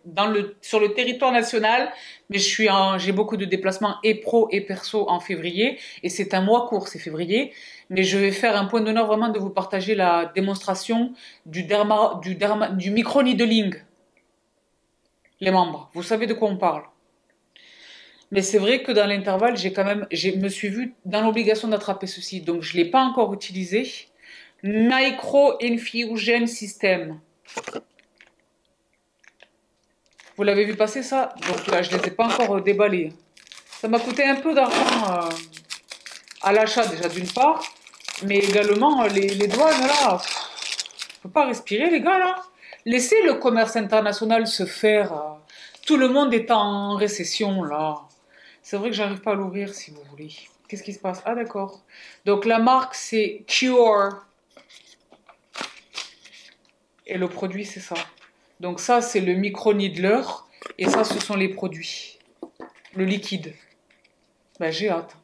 sur le territoire national, mais j'ai beaucoup de déplacements et pro et perso en février, et c'est un mois court, c'est février, mais je vais faire un point d'honneur vraiment de vous partager la démonstration du micro-needling, les membres. Vous savez de quoi on parle. Mais c'est vrai que dans l'intervalle, je me suis vue dans l'obligation d'attraper ceci, donc je ne l'ai pas encore utilisé. Micro Infusion System. Vous l'avez vu passer ça? Donc là, je ne les ai pas encore déballés. Ça m'a coûté un peu d'argent à l'achat déjà d'une part, mais également les douanes là. On peut pas respirer les gars là. Laissez le commerce international se faire. Tout le monde est en récession là. C'est vrai que j'arrive pas à l'ouvrir si vous voulez. Qu'est-ce qui se passe? Ah d'accord. Donc la marque c'est Cure. Et le produit c'est ça. Donc ça c'est le micro-needler. Et ça ce sont les produits. Le liquide. Ben j'ai hâte.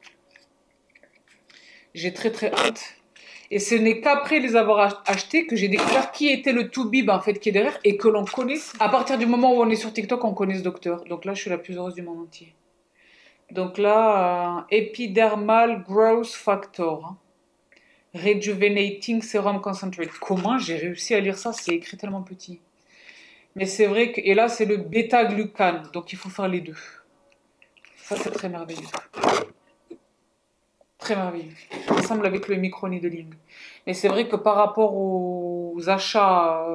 J'ai très très hâte. Et ce n'est qu'après les avoir achetés que j'ai découvert qui était le Toubib en fait qui est derrière et que l'on connaît. À partir du moment où on est sur TikTok, on connaît ce docteur. Donc là je suis la plus heureuse du monde entier. Donc là, Epidermal Growth Factor. Hein. Rejuvenating Serum Concentrate. Comment j'ai réussi à lire ça? C'est écrit tellement petit. Mais c'est vrai que... Et là, c'est le bêta-glucane. Donc, il faut faire les deux. Ça, c'est très merveilleux. Très merveilleux. Ensemble avec le micro-needling. Mais c'est vrai que par rapport aux achats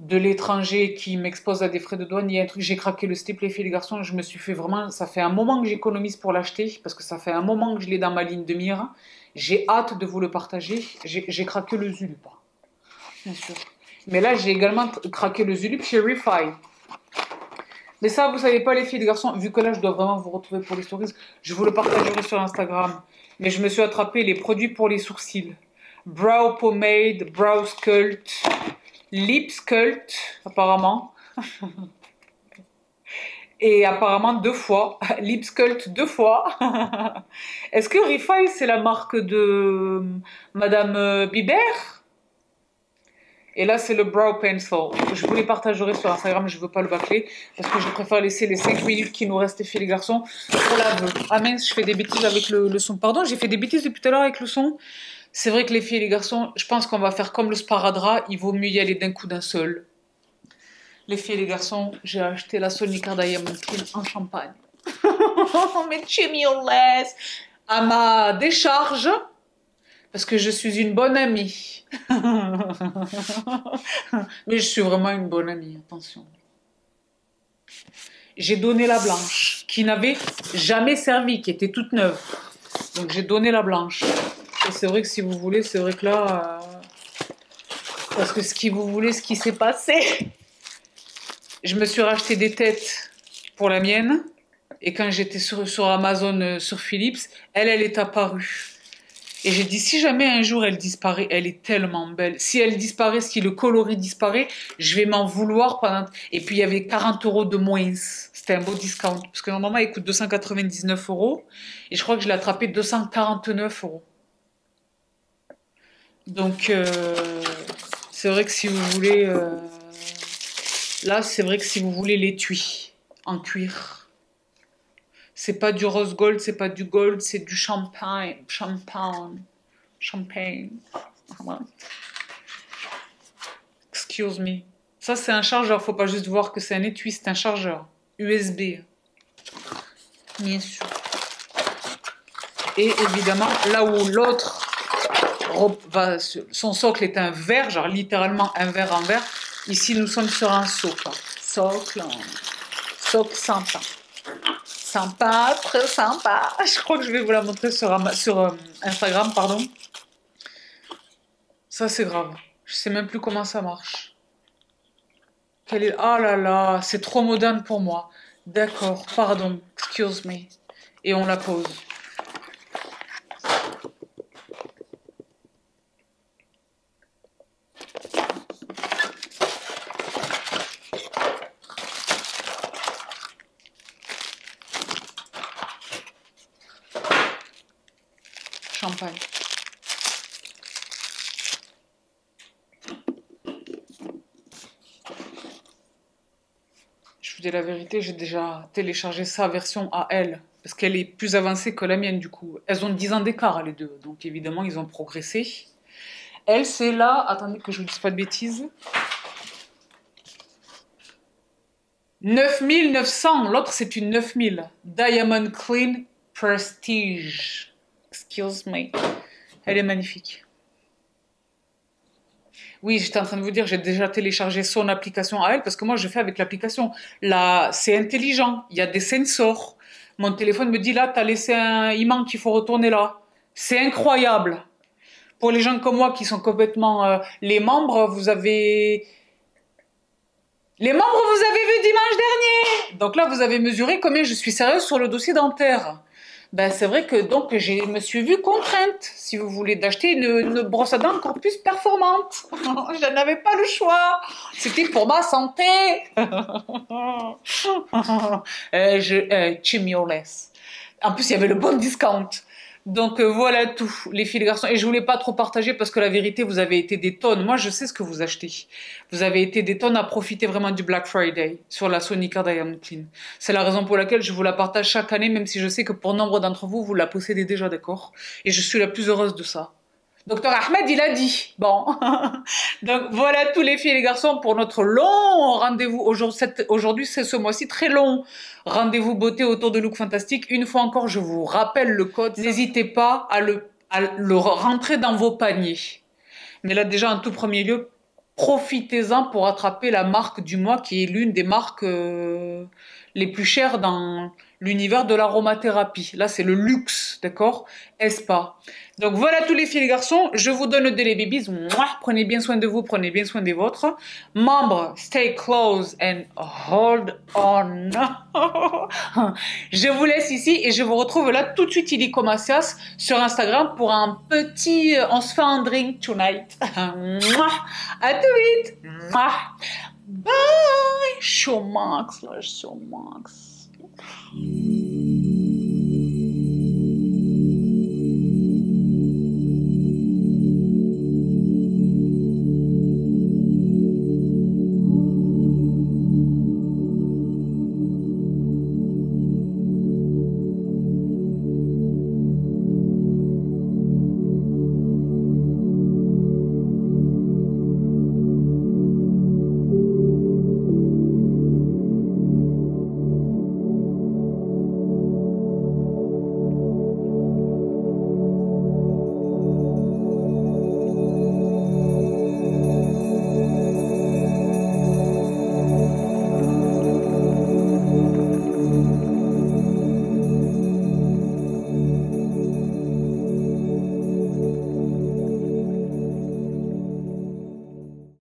de l'étranger qui m'expose à des frais de douane. Il y a un truc, j'ai craqué le slip, les filles et les garçons, je me suis fait vraiment, ça fait un moment que j'économise pour l'acheter, parce que ça fait un moment que je l'ai dans ma ligne de mire. J'ai hâte de vous le partager. J'ai craqué le Zulip, bien sûr. Mais là, j'ai également craqué le Zulip chez Refi. Mais ça, vous savez pas, les filles et les garçons, vu que là, je dois vraiment vous retrouver pour les stories, je vous le partagerai sur Instagram. Mais je me suis attrapé les produits pour les sourcils. Brow Pomade, Brow Sculpt, Lip Sculpt, apparemment. Et apparemment 2 fois. Lip Sculpt 2 fois. Est-ce que Refi, c'est la marque de Madame Biber? Et là, c'est le Brow Pencil. Je vous les partagerai sur Instagram, je ne veux pas le bâcler, parce que je préfère laisser les 5 minutes qui nous restent, filles les garçons, pour l'aveu. Ah mince, je fais des bêtises avec le son. Pardon, j'ai fait des bêtises depuis tout à l'heure avec le son. C'est vrai que les filles et les garçons, je pense qu'on va faire comme le sparadrap, il vaut mieux y aller d'un coup d'un seul. Les filles et les garçons, j'ai acheté la Sonica Diamond Clean en champagne. Mais chimioles à ma décharge, parce que je suis une bonne amie. Mais je suis vraiment une bonne amie, attention. J'ai donné la blanche, qui n'avait jamais servi, qui était toute neuve. Donc j'ai donné la blanche. Et c'est vrai que si vous voulez, c'est vrai que là... parce que ce qui s'est passé... Je me suis racheté des têtes pour la mienne. Et quand j'étais sur Amazon, sur Philips, elle est apparue. Et j'ai dit, si jamais un jour elle disparaît, elle est tellement belle. Si elle disparaît, si le coloris disparaît, je vais m'en vouloir pendant... Et puis il y avait 40 € de moins. C'était un beau discount. Parce que normalement, elle coûte 299 €. Et je crois que je l'ai attrapé 249 €. Donc, c'est vrai que si vous voulez... là, c'est vrai que si vous voulez l'étui en cuir... C'est pas du rose gold, c'est pas du gold, c'est du champagne. Champagne. Excuse me. Ça, c'est un chargeur. Faut pas juste voir que c'est un étui, c'est un chargeur. USB. Bien sûr. Et évidemment, là où l'autre, son socle est un verre, genre littéralement un verre en verre, ici, nous sommes sur un socle. Socle sympa. Sympa, très sympa. Je crois que je vais vous la montrer sur Instagram, pardon. Ça, c'est grave. Je sais même plus comment ça marche. Oh là là, c'est trop moderne pour moi. D'accord, pardon, excuse me. Et on la pose. Champagne. Je vous dis la vérité, j'ai déjà téléchargé sa version à elle, parce qu'elle est plus avancée que la mienne du coup. Elles ont 10 ans d'écart les deux, donc évidemment ils ont progressé. Elle c'est là, attendez que je vous dise pas de bêtises, 9900, l'autre c'est une 9000. Diamond Clean Prestige. Excuse me. Elle est magnifique. Oui, j'étais en train de vous dire, j'ai déjà téléchargé son application à elle, parce que moi, je fais avec l'application. Là, c'est intelligent, il y a des sensors. Mon téléphone me dit, là, t'as laissé il manque, il faut retourner là. C'est incroyable. Pour les gens comme moi qui sont complètement... les membres, vous avez... Les membres, vous avez vu dimanche dernier. Donc là, vous avez mesuré combien je suis sérieuse sur le dossier dentaire. Ben, c'est vrai que donc je me suis vue contrainte, si vous voulez, d'acheter une brosse à dents encore plus performante. Je n'avais pas le choix. C'était pour ma santé. Chimioles. En plus, il y avait le bon discount. Donc voilà tout, les filles et les garçons. Et je voulais pas trop partager parce que la vérité, vous avez été des tonnes. Moi, je sais ce que vous achetez. Vous avez été des tonnes à profiter vraiment du Black Friday sur la Sonica Diamond Clean. C'est la raison pour laquelle je vous la partage chaque année, même si je sais que pour nombre d'entre vous, vous la possédez déjà, d'accord? Et je suis la plus heureuse de ça. Docteur Ahmed, il a dit. Bon. Donc voilà tous les filles et les garçons pour notre long rendez-vous. Aujourd'hui, c'est ce mois-ci très long. Rendez-vous beauté autour de Look Fantastique. Une fois encore, je vous rappelle le code. N'hésitez pas à le rentrer dans vos paniers. Mais là, déjà, en tout premier lieu, profitez-en pour attraper la marque du mois qui est l'une des marques les plus chères dans l'univers de l'aromathérapie. Là, c'est le luxe, d'accord? Est-ce pas? Donc voilà tous les filles et les garçons, je vous donne de les bébés. Mouah, prenez bien soin de vous, prenez bien soin des vôtres. Membres, stay close and hold on. Je vous laisse ici et je vous retrouve là tout de suite, illico macias, sur Instagram pour un petit... on se fait un drink tonight. Mouah, à tout vite. Mouah. Bye. Showmax, là, Showmax.